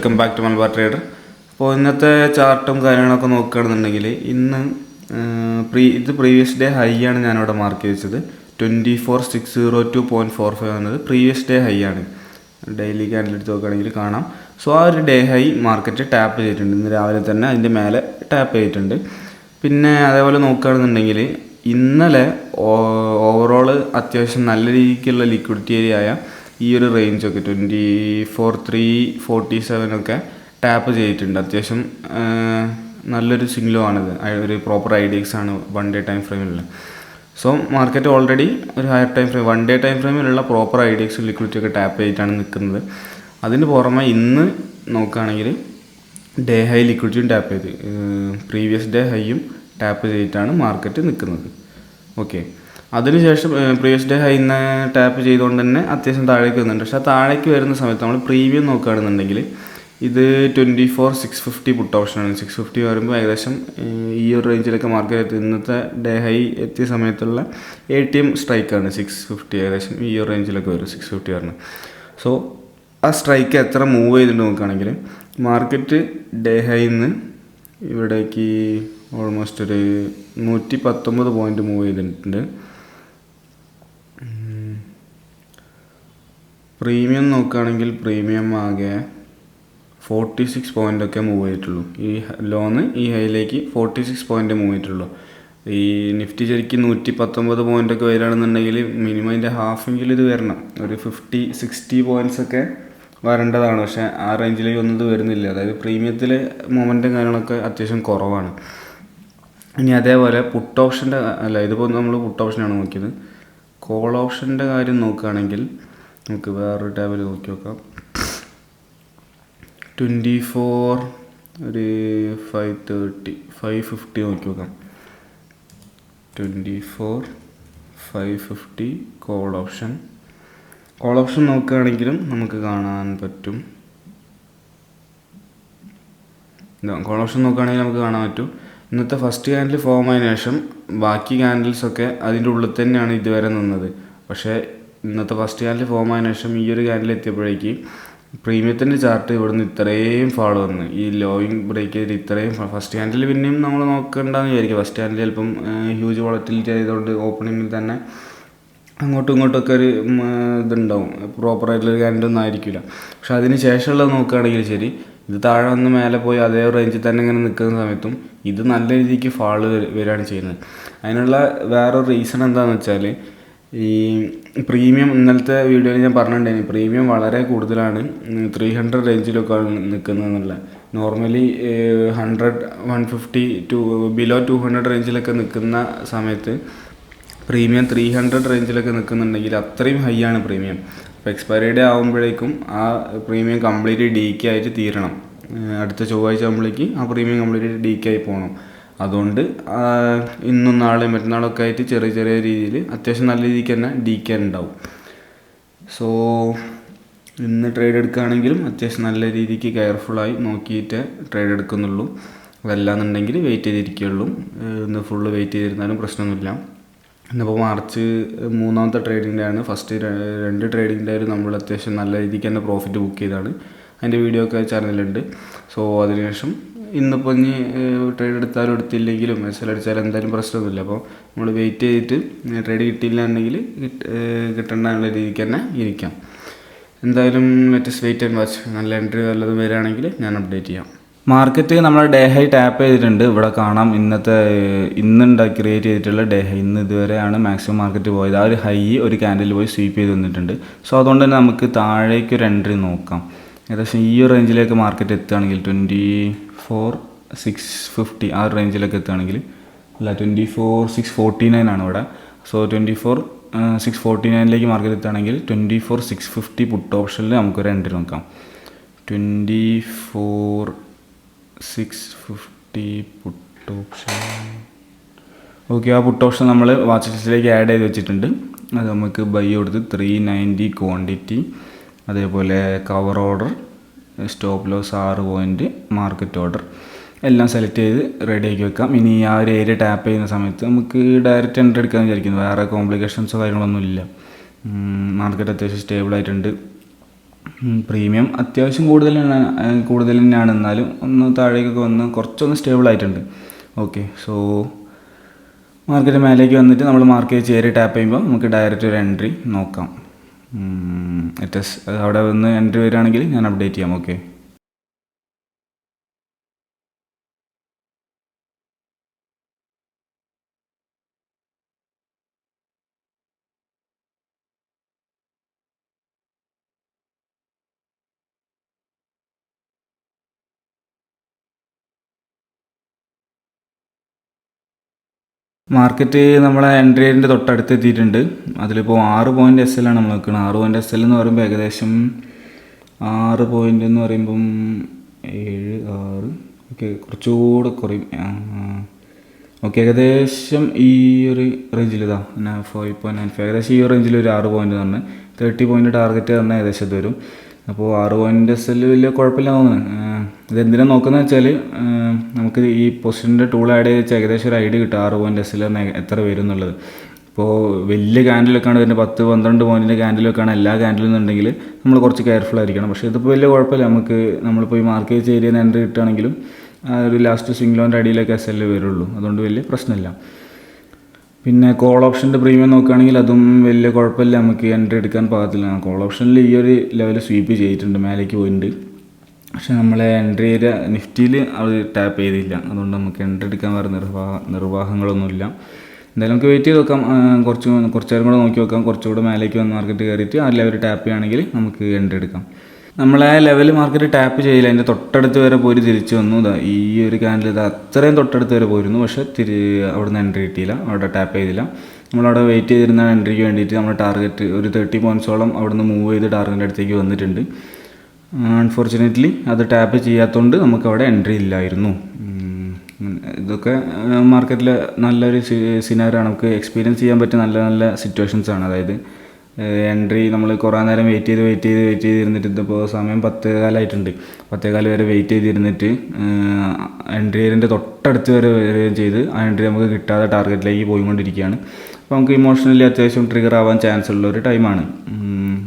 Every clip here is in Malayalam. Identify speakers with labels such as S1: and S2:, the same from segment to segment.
S1: Welcome back to Malabar trader. അപ്പോൾ ഇന്നത്തെ ചാർട്ടും കാര്യങ്ങളൊക്കെ നോക്കുകയാണെന്നുണ്ടെങ്കിൽ ഇന്ന് ഇത് പ്രീവിയസ് ഡേ ഹൈ ആണ് ഞാനിവിടെ മാർക്ക് ചെയ്തത്. 24,602.45 എന്നത് പ്രീവിയസ് ഡേ ഹൈ ആണ്. ഡെയിലി ക്യാൻഡിൽ എടുത്ത് നോക്കുകയാണെങ്കിൽ കാണാം. സോ ആ ഒരു ഡേ ഹൈ മാർക്കറ്റ് ടാപ്പ് ചെയ്തിട്ടുണ്ട്. ഇന്ന് രാവിലെ തന്നെ അതിൻ്റെ മേലെ ടാപ്പ് ചെയ്തിട്ടുണ്ട്. പിന്നെ അതേപോലെ നോക്കുകയാണെന്നുണ്ടെങ്കിൽ ഇന്നലെ ഓവറോൾ അത്യാവശ്യം നല്ല രീതിക്കുള്ള ലിക്വിഡിറ്റി ഏരിയ ആയ ഈ ഒരു റേഞ്ചൊക്കെ 24,347 ടാപ്പ് ചെയ്തിട്ടുണ്ട്. അത്യാവശ്യം നല്ലൊരു സിഗ്നലും ആണിത്. ഒരു പ്രോപ്പർ ഐഡിയക്സ് ആണ് 1 ഡേ ടൈം ഫ്രെയിമിലുള്ള. സോ മാർക്കറ്റ് ഓൾറെഡി ഒരു higher time frame 1 day time ഫ്രെയിമിലുള്ള പ്രോപ്പർ ഐഡിയക്സും ലിക്വിഡിറ്റി ഒക്കെ ടാപ്പ് ചെയ്തിട്ടാണ് നിൽക്കുന്നത്. അതിന് പുറമെ ഇന്ന് നോക്കുകയാണെങ്കിൽ ഡേ ഹൈ ലിക്വിഡിറ്റിയും ടാപ്പ് ചെയ്ത് പ്രീവിയസ് ഡേ ഹൈയും ടാപ്പ് ചെയ്തിട്ടാണ് മാർക്കറ്റ് നിൽക്കുന്നത്. ഓക്കെ, അതിനുശേഷം പ്രീവിയസ് ഡേ ഹൈ ഇന്ന് ടാപ്പ് ചെയ്തുകൊണ്ട് തന്നെ അത്യാവശ്യം താഴേക്ക് വരുന്നുണ്ട്. പക്ഷേ ആ താഴേക്ക് വരുന്ന സമയത്ത് നമ്മൾ പ്രീമിയം നോക്കുകയാണെന്നുണ്ടെങ്കിൽ ഇത് 24,650 പുട്ട് ഓപ്ഷനാണ്. 650 വരുമ്പോൾ ഏകദേശം ഈ ഒരു റേഞ്ചിലൊക്കെ മാർക്കറ്റ് ഇന്നത്തെ ഡേ ഹൈ എത്തിയ സമയത്തുള്ള ATM സ്ട്രൈക്കാണ് 650. ഏകദേശം ഈ ഒരു റേഞ്ചിലൊക്കെ വരും 650 വരുന്നത്. സോ ആ സ്ട്രൈക്ക് എത്ര മൂവ് ചെയ്തിട്ട് നോക്കുകയാണെങ്കിൽ മാർക്കറ്റ് ഡേ ഹൈന്ന് ഇവിടേക്ക് ഓൾമോസ്റ്റ് ഒരു 119 പോയിൻ്റ് മൂവ് ചെയ്തിട്ടുണ്ട്. പ്രീമിയം നോക്കുകയാണെങ്കിൽ പ്രീമിയം ആകെ 46 പോയിൻ്റൊക്കെ മൂവ് ചെയ്തിട്ടുള്ളൂ. ഈ ലോന്ന് ഈ ഹൈയിലേക്ക് 46 പോയിൻ്റ് മൂവ് ചെയ്തിട്ടുള്ളൂ. ഈ നിഫ്റ്റി ശരിക്കും 119 പോയിൻ്റൊക്കെ വരികയാണെന്നുണ്ടെങ്കിൽ മിനിമം അതിൻ്റെ ഹാഫെങ്കിലും ഇത് വരണം. ഒരു 50-60 പോയിൻറ്റ്സൊക്കെ വരേണ്ടതാണ്. പക്ഷേ ആ റേഞ്ചിലേക്ക് ഒന്നും ഇത് വരുന്നില്ല. അതായത് പ്രീമിയത്തിൽ മൊമെൻറ്റും കാര്യങ്ങളൊക്കെ അത്യാവശ്യം കുറവാണ്. ഇനി അതേപോലെ പുട്ട് ഓപ്ഷൻ്റെ ഇതിപ്പോൾ നമ്മൾ പുട്ട് ഓപ്ഷനാണ് നോക്കിയത്. കോൾ ഓപ്ഷൻ്റെ കാര്യം നോക്കുകയാണെങ്കിൽ നമുക്ക് വേറൊരു ടാബിൽ നോക്കി നോക്കാം. 24 ഒരു 550 നോക്കി നോക്കാം. 24,550 കോൾ ഓപ്ഷൻ നോക്കുകയാണെങ്കിലും നമുക്ക് കാണാൻ പറ്റും. കോൾ ഓപ്ഷൻ നോക്കുകയാണെങ്കിൽ നമുക്ക് കാണാൻ പറ്റും ഇന്നത്തെ ഫസ്റ്റ് ക്യാൻഡിൽ ഫോം ആയതിനു ശേഷം ബാക്കി ക്യാൻഡിൽസൊക്കെ അതിൻ്റെ ഉള്ളിൽ തന്നെയാണ് ഇതുവരെ നിന്നത്. പക്ഷേ ഇന്നത്തെ ഫസ്റ്റ് ക്യാൻഡിൽ ഫോം ആയതിനു ശേഷം ഈ ഒരു ക്യാൻഡിൽ എത്തിയപ്പോഴേക്ക് പ്രീമിയത്തിൻ്റെ ചാർട്ട് ഇവിടുന്ന് ഇത്രയും ഫാൾ വന്ന് ഈ ലോയിങ് ബ്രേക്ക് ചെയ്ത് ഇത്രയും ഫസ്റ്റ് ക്യാൻഡിൽ പിന്നെയും നമ്മൾ നോക്കണ്ടെന്ന് വിചാരിക്കും. ഫസ്റ്റ് ക്യാൻഡിൽ ചിലപ്പം ഹ്യൂജ് വോളറ്റിലിറ്റി ആയതുകൊണ്ട് ഓപ്പണിങ്ങിൽ തന്നെ അങ്ങോട്ടും ഇങ്ങോട്ടൊക്കെ ഒരു ഇതുണ്ടാവും. പ്രോപ്പറായിട്ടുള്ളൊരു ക്യാൻഡിലൊന്നും ആയിരിക്കില്ല. പക്ഷെ അതിന് ശേഷമുള്ളത് നോക്കുകയാണെങ്കിൽ ശരി, ഇത് താഴെ വന്ന് മേലെ പോയി അതേ റേഞ്ചിൽ തന്നെ ഇങ്ങനെ നിൽക്കുന്ന സമയത്തും ഇത് നല്ല രീതിക്ക് ഫാള് വരികയാണ് ചെയ്യുന്നത്. അതിനുള്ള വേറൊരു റീസൺ എന്താണെന്ന് വെച്ചാൽ ഈ പ്രീമിയം ഇന്നലത്തെ വീഡിയോയിൽ ഞാൻ പറഞ്ഞിട്ടുണ്ടായിരുന്നു, പ്രീമിയം വളരെ കൂടുതലാണ് 300 റേഞ്ചിലൊക്കെ നിൽക്കുന്നതെന്നുള്ള. നോർമലി 100, 150 ടു ബിലോ 200 റേഞ്ചിലൊക്കെ നിൽക്കുന്ന സമയത്ത് പ്രീമിയം 300 റേഞ്ചിലൊക്കെ നിൽക്കുന്നുണ്ടെങ്കിൽ അത്രയും ഹൈ ആണ് പ്രീമിയം. അപ്പോൾ എക്സ്പയറി ഡേ ആകുമ്പോഴേക്കും ആ പ്രീമിയം കംപ്ലീറ്റ് ഡീക്ക് ആയിട്ട് തീരണം. അടുത്ത ചൊവ്വാഴ്ച ആകുമ്പോഴേക്ക് ആ പ്രീമിയം കംപ്ലീറ്റ് ഡീക്ക് ആയി പോകണം. അതുകൊണ്ട് ഇന്നും നാളെയും മറ്റന്നാളൊക്കെ ആയിട്ട് ചെറിയ ചെറിയ രീതിയിൽ അത്യാവശ്യം നല്ല രീതിക്ക് തന്നെ ഡീക്ക് ഉണ്ടാവും. സോ ഇന്ന് ട്രേഡ് എടുക്കുകയാണെങ്കിലും അത്യാവശ്യം നല്ല രീതിക്ക് കെയർഫുള്ളായി നോക്കിയിട്ട് ട്രേഡ് എടുക്കുന്നുള്ളൂ. അതല്ലാന്നുണ്ടെങ്കിൽ വെയിറ്റ് ചെയ്തിരിക്കുകയുള്ളൂ. ഇന്ന് ഫുള്ള് വെയിറ്റ് ചെയ്തിരുന്നാലും പ്രശ്നമൊന്നുമില്ല. ഇന്നിപ്പോൾ മാർച്ച് 3ാമത്തെ ട്രേഡിംഗ് ഡേ ആണ്. ഫസ്റ്റ് 2 ട്രേഡിംഗ് ഡേയിൽ നമ്മൾ അത്യാവശ്യം നല്ല രീതിക്ക് തന്നെ പ്രോഫിറ്റ് ബുക്ക് ചെയ്താണ്. അതിൻ്റെ വീഡിയോ ഒക്കെ ചാനലിലുണ്ട്. സോ അതിനുശേഷം ഇന്നിപ്പോൾ ഇനി ട്രേഡ് എടുത്താലും എടുത്തില്ലെങ്കിലും SL അടിച്ചാലും എന്തായാലും പ്രശ്നമൊന്നുമില്ല. അപ്പോൾ നമ്മൾ വെയിറ്റ് ചെയ്തിട്ട് ട്രേഡ് കിട്ടിയില്ല എന്നുണ്ടെങ്കിൽ കിട്ടേണ്ട രീതിക്ക് തന്നെ ഇരിക്കാം. എന്തായാലും ലെറ്റസ് വെയിറ്റ് ആൻഡ് വാച്ച്. നല്ല എൻട്രി വല്ലതും വരികയാണെങ്കിൽ ഞാൻ അപ്ഡേറ്റ് ചെയ്യാം. മാർക്കറ്റ് നമ്മൾ ഡേ ഹൈ ടാപ്പ് ചെയ്തിട്ടുണ്ട്. ഇവിടെ കാണാം ഇന്നുണ്ടാക്കി ക്രിയേറ്റ് ചെയ്തിട്ടുള്ള ഡേ ഹൈ. ഇന്ന് ഇതുവരെയാണ് മാക്സിമം മാർക്കറ്റ് പോയത്. ആ ഒരു ഹൈ ഒരു ക്യാൻഡിൽ പോയി സ്വീപ്പ് ചെയ്ത് വന്നിട്ടുണ്ട്. സോ അതുകൊണ്ട് തന്നെ നമുക്ക് താഴേക്കൊരു എൻട്രി നോക്കാം. ഏകദേശം ഈ ഒരു റേഞ്ചിലേക്ക് മാർക്കറ്റ് എത്തുകയാണെങ്കിൽ 24,650 ആ ഒരു റേഞ്ചിലേക്ക് എത്തുകയാണെങ്കിൽ 24,649 ആണ് ഇവിടെ. സോ 24,649 മാർക്കറ്റ് എത്തുകയാണെങ്കിൽ 24,650 പുട്ട് ഓപ്ഷനിൽ നമുക്കൊരു എൻട്രി നോക്കാം. 24,650 പുട്ട് ഓപ്ഷൻ. ഓക്കെ, ആ പുട്ട് ഓപ്ഷൻ നമ്മൾ വാച്ച് ലിസ്റ്റിലേക്ക് ആഡ് ചെയ്ത് വെച്ചിട്ടുണ്ട്. അത് നമുക്ക് ബൈ കൊടുത്ത് 390 ക്വാണ്ടിറ്റി, അതേപോലെ cover order, stop loss 6 point, market order എല്ലാം സെലക്ട് ചെയ്ത് റെഡിയാക്കി വെക്കാം. ഇനി ആ ഒരു ഏരിയ ടാപ്പ് ചെയ്യുന്ന സമയത്ത് നമുക്ക് ഡയറക്റ്റ് എൻട്രി എടുക്കാമെന്ന് വിചാരിക്കുന്നു. വേറെ കോംപ്ലിക്കേഷൻസോ കാര്യങ്ങളൊന്നും ഇല്ല. മാർക്കറ്റ് അത്യാവശ്യം സ്റ്റേബിളായിട്ടുണ്ട്. പ്രീമിയം അത്യാവശ്യം കൂടുതൽ തന്നെയാണ്, എന്നാലും ഒന്ന് താഴേക്കൊക്കെ വന്ന് കുറച്ചൊന്ന് സ്റ്റേബിൾ ആയിട്ടുണ്ട്. ഓക്കെ, സോ മാർക്കറ്റ് മേലേക്ക് വന്നിട്ട് നമ്മൾ മാർക്കറ്റ് ചേരി ടാപ്പ് ചെയ്യുമ്പോൾ നമുക്ക് ഡയറക്റ്റ് ഒരു എൻട്രി നോക്കാം. അവിടെ വന്ന് എൻട്രി വരികയാണെങ്കിൽ ഞാൻ അപ്ഡേറ്റ് ചെയ്യാം. ഓക്കെ, മാർക്കറ്റ് നമ്മളെ എൻട്രിൻ്റെ തൊട്ടടുത്ത് എത്തിയിട്ടുണ്ട്. അതിലിപ്പോൾ 6 പോയിൻ്റ് എസ് എല്ലാണ് നമ്മൾ നിൽക്കുന്നത്. 6 പോയിൻ്റ് എസ് എൽ എന്ന് പറയുമ്പോൾ ഏകദേശം 6 പോയിൻ്റ് എന്ന് പറയുമ്പം 7, 6 ഓക്കെ, കുറച്ചുകൂടെ കുറയും. ഓക്കെ, ഏകദേശം ഈ ഒരു റേഞ്ചിൽ 5.95 ഏകദേശം ഈ റേഞ്ചിൽ ഒരു 6 പോയിൻ്റ് തന്നെ 30 പോയിൻ്റ് ടാർഗറ്റ് തന്നെ ഏകദേശം ഇത് വരും. അപ്പോൾ 6 പോയിൻ്റ് എസ് എൽ വലിയ കുഴപ്പമില്ല തോന്നുന്നു. ഇതെന്തിനാണ് നോക്കുന്നത് വെച്ചാൽ നമുക്ക് ഈ പൊസിഷൻ്റെ ടൂൾ ആഡ് ചെയ്ത് വെച്ചാൽ ഏകദേശം ഒരു ഐഡിയ കിട്ടും 6 പോയിൻ്റ് എസ് എൽ എത്ര വരും എന്നുള്ളത്. ഇപ്പോൾ വലിയ ക്യാൻഡിലൊക്കെയാണ് വരുന്നത്, 10-12 പോയിൻറ്റിൻ്റെ ക്യാൻഡിലൊക്കെയാണ് എല്ലാ ക്യാൻഡിലും എന്നുണ്ടെങ്കിൽ നമ്മൾ കുറച്ച് കെയർഫുൾ ആയിരിക്കണം. പക്ഷേ ഇതിപ്പോൾ വലിയ കുഴപ്പമില്ല. നമ്മളിപ്പോൾ ഈ മാർക്കറ്റ് ഏരിയയിൽ നിന്ന് എൻട്രി കിട്ടുകയാണെങ്കിലും ഒരു ലാസ്റ്റ് സ്വിംഗ് ലോൻ്റെ അടിയിലേക്ക് എസ് എൽ വരുള്ളൂ. അതുകൊണ്ട് വലിയ പ്രശ്നമില്ല. പിന്നെ കോൾ ഓപ്ഷൻ്റെ പ്രീമിയം നോക്കുകയാണെങ്കിൽ അതും വലിയ കുഴപ്പമില്ല, നമുക്ക് എൻട്രി എടുക്കാൻ പാകത്തില്ല. കോൾ ഓപ്ഷനിൽ ഈ ഒരു ലെവൽ സ്വീപ്പ് ചെയ്തിട്ടുണ്ട്, മേലേക്ക് പോയിട്ടുണ്ട്. പക്ഷെ നമ്മളെ എൻട്രി ഏരിയ നിഫ്റ്റിയിൽ അത് ടാപ്പ് ചെയ്തില്ല. അതുകൊണ്ട് നമുക്ക് എൻട്രി എടുക്കാൻ വേറെ നിർവാഹങ്ങളൊന്നുമില്ല. എന്തായാലും നമുക്ക് വെയിറ്റ് ചെയ്ത് നോക്കാം. കുറച്ച് നേരം കൂടെ നോക്കി നോക്കാം. കുറച്ചുകൂടെ മേലേക്ക് വന്ന് മാർക്കറ്റ് കയറിയിട്ട് ആ ലെവൽ ടാപ്പ് ചെയ്യുകയാണെങ്കിൽ നമുക്ക് എൻട്രി എടുക്കാം. നമ്മളെ ലെവൽ മാർക്കറ്റ് ടാപ്പ് ചെയ്യില്ല, അതിൻ്റെ തൊട്ടടുത്ത് വരെ പോയി തിരിച്ച് വന്നു. ഈ ഒരു ക്യാൻഡിൽ അത്രയും തൊട്ടടുത്ത് വരെ പോയിരുന്നു. പക്ഷേ അവിടെ നിന്ന് എൻട്രി കിട്ടിയില്ല, അവിടെ ടാപ്പ് ചെയ്തില്ല. നമ്മളവിടെ വെയിറ്റ് ചെയ്തിരുന്ന എൻട്രിക്ക് വേണ്ടിയിട്ട് നമ്മൾ ടാർഗറ്റ് ഒരു 30 പോയിൻറ്റ്സോളം അവിടെ നിന്ന് മൂവ് ചെയ്ത് ടാർഗറ്റിൻ്റെ അടുത്തേക്ക് വന്നിട്ടുണ്ട്. അൺഫോർച്ചുനേറ്റ്ലി അത് ടാപ്പ് ചെയ്യാത്തതുകൊണ്ട് നമുക്കവിടെ എൻട്രി ഇല്ലായിരുന്നു. ഇതൊക്കെ മാർക്കറ്റിൽ നല്ലൊരു സിനാരിയാണ്, നമുക്ക് എക്സ്പീരിയൻസ് ചെയ്യാൻ പറ്റിയ നല്ല നല്ല സിറ്റുവേഷൻസാണ്. അതായത് എൻട്രി നമ്മൾ കുറേ നേരം വെയിറ്റ് ചെയ്തിരുന്നിട്ട് ഇതിപ്പോൾ സമയം 10:15 10:15 വരെ വെയിറ്റ് ചെയ്തിരുന്നിട്ട് എൻട്രി ഏരിയൻ്റെ തൊട്ടടുത്ത് വരെ വരികയും ചെയ്ത് ആ എൻട്രി നമുക്ക് കിട്ടാതെ ടാർഗറ്റിലേക്ക് പോയിക്കൊണ്ടിരിക്കുകയാണ്. അപ്പോൾ നമുക്ക് ഇമോഷണലി അത്യാവശ്യം ട്രിഗർ ആവാൻ ചാൻസ് ഉള്ള ഒരു ടൈമാണ്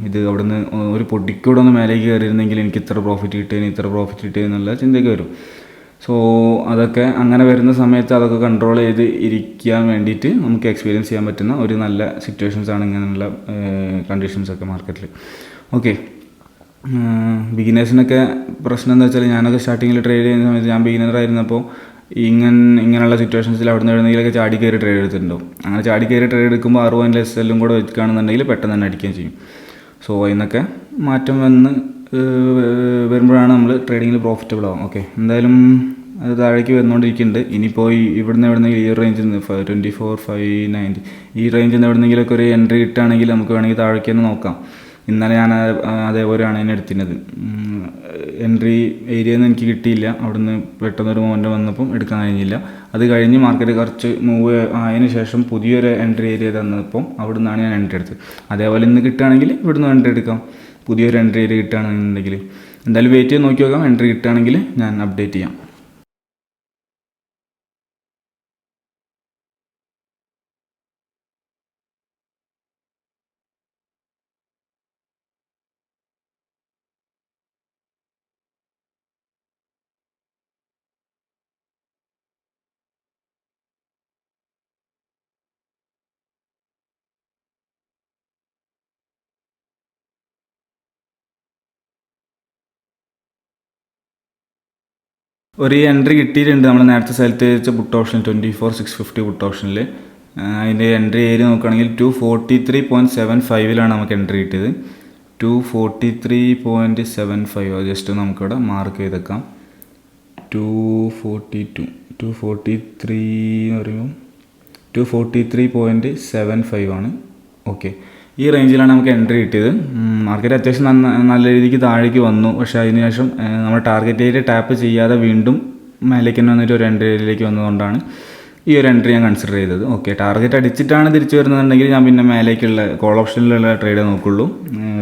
S1: ഇത്. അവിടുന്ന് ഒരു പൊടിക്കൂടെ ഒന്ന് മേലേക്ക് കയറിയിരുന്നെങ്കിൽ എനിക്ക് ഇത്ര പ്രോഫിറ്റ് കിട്ടിയ എന്നുള്ള ചിന്തയൊക്കെ വരും. സോ അതൊക്കെ അങ്ങനെ വരുന്ന സമയത്ത് അതൊക്കെ കൺട്രോൾ ചെയ്ത് ഇരിക്കാൻ വേണ്ടിയിട്ട് നമുക്ക് എക്സ്പീരിയൻസ് ചെയ്യാൻ പറ്റുന്ന ഒരു നല്ല സിറ്റുവേഷൻസാണ് ഇങ്ങനെയുള്ള കണ്ടീഷൻസൊക്കെ മാർക്കറ്റിൽ. ഓക്കെ, ബിഗിനേഴ്സിനൊക്കെ പ്രശ്നം എന്താ വെച്ചാൽ ഞാനൊക്കെ സ്റ്റാർട്ടിങ്ങിൽ ട്രേഡ് ചെയ്യുന്ന സമയത്ത് ഞാൻ ബിഗിനറായിരുന്നപ്പോൾ ഇങ്ങനെയുള്ള സിറ്റുവേഷൻസിൽ അവിടെ നിന്ന് എവിടെയെങ്കിലൊക്കെ ചാടി കയറി ട്രേഡ് എടുത്തിട്ടുണ്ടാവും. അങ്ങനെ ചാടി കയറി ട്രേഡ് എടുക്കുമ്പോൾ 6 പോയിൻ്റ് എസ് എല്ലും കൂടെ വെക്കുകയാണെന്നുണ്ടെങ്കിൽ പെട്ടെന്ന് തന്നെ അടിക്കുകയും ചെയ്യും. സോ അതിനൊക്കെ മാറ്റം വരുമ്പോഴാണ് നമ്മൾ ട്രേഡിങ്ങിൽ പ്രോഫിറ്റബിൾ ആവും. ഓക്കെ, എന്തായാലും അത് താഴേക്ക് വന്നുകൊണ്ടിരിക്കുന്നുണ്ട്. ഇനിയിപ്പോൾ ഇവിടുന്ന് എവിടെന്നെങ്കിലും ഈ റേഞ്ചിൽ നിന്ന് 24,590 ഈ റേഞ്ചിൽ നിന്ന് എവിടെന്നെങ്കിലൊക്കെ ഒരു എൻട്രി കിട്ടുകയാണെങ്കിൽ നമുക്ക് വേണമെങ്കിൽ താഴേക്ക് തന്നെ നോക്കാം. ഇന്നലെ ഞാൻ അതേപോലെയാണ് അതിനെ എടുത്തിരുന്നത്. എൻട്രി ഏരിയയിൽ നിന്ന് എനിക്ക് കിട്ടിയില്ല, അവിടുന്ന് പെട്ടെന്നൊരു മൊമെൻ്റ് വന്നപ്പം എടുക്കാൻ കഴിഞ്ഞില്ല. അത് കഴിഞ്ഞ് മാർക്കറ്റ് കുറച്ച് മൂവ് ആയതിനു ശേഷം പുതിയൊരു എൻട്രി ഏരിയ തന്നപ്പം അവിടെ നിന്നാണ് ഞാൻ എൻട്രി എടുത്തത്. അതേപോലെ ഇന്ന് കിട്ടുകയാണെങ്കിൽ ഇവിടുന്ന് എൻട്രി എടുക്കാം, പുതിയൊരു എൻട്രി ഏരിയ കിട്ടുകയാണെന്നുണ്ടെങ്കിൽ. എന്തായാലും വെയിറ്റ് ചെയ്ത് നോക്കി നോക്കാം. എൻട്രി കിട്ടുകയാണെങ്കിൽ ഞാൻ അപ്ഡേറ്റ് ചെയ്യാം. ഒരു എൻട്രി കിട്ടിയിട്ടുണ്ട് നമ്മൾ നേരത്തെ സ്ഥലത്ത് വെച്ച പുട്ട് ഓപ്ഷൻ 24,650 പുട്ട് ഓപ്ഷനിൽ. അതിൻ്റെ എൻട്രി ഏരിയ നോക്കുകയാണെങ്കിൽ 243.75 നമുക്ക് എൻട്രി കിട്ടിയത്. 243.75 ജസ്റ്റ് നമുക്കിവിടെ മാർക്ക് ചെയ്തേക്കാം. 243 എന്ന് പറയുമ്പോൾ 243.75 ആണ്. ഓക്കെ, ഈ റേഞ്ചിലാണ് നമുക്ക് എൻട്രി കിട്ടിയത്. മാർക്കറ്റ് അത്യാവശ്യം നല്ല രീതിക്ക് താഴേക്ക് വന്നു. പക്ഷേ അതിന് ശേഷം നമ്മൾ ടാർഗറ്റ് ഏരിയ ടാപ്പ് ചെയ്യാതെ വീണ്ടും മേലേക്ക് തന്നെ വന്നിട്ട് ഒരു എൻട്രി ഏരിയയിലേക്ക് വന്നതുകൊണ്ടാണ് ഈ ഒരു എൻട്രി ഞാൻ കൺസിഡർ ചെയ്തത്. ഓക്കെ, ടാർഗറ്റ് അടിച്ചിട്ടാണ് തിരിച്ചു വരുന്നതെന്നുണ്ടെങ്കിൽ ഞാൻ പിന്നെ മേലേക്കുള്ള കോൾ ഓപ്ഷനിലുള്ള ട്രേഡ് നോക്കുള്ളൂ,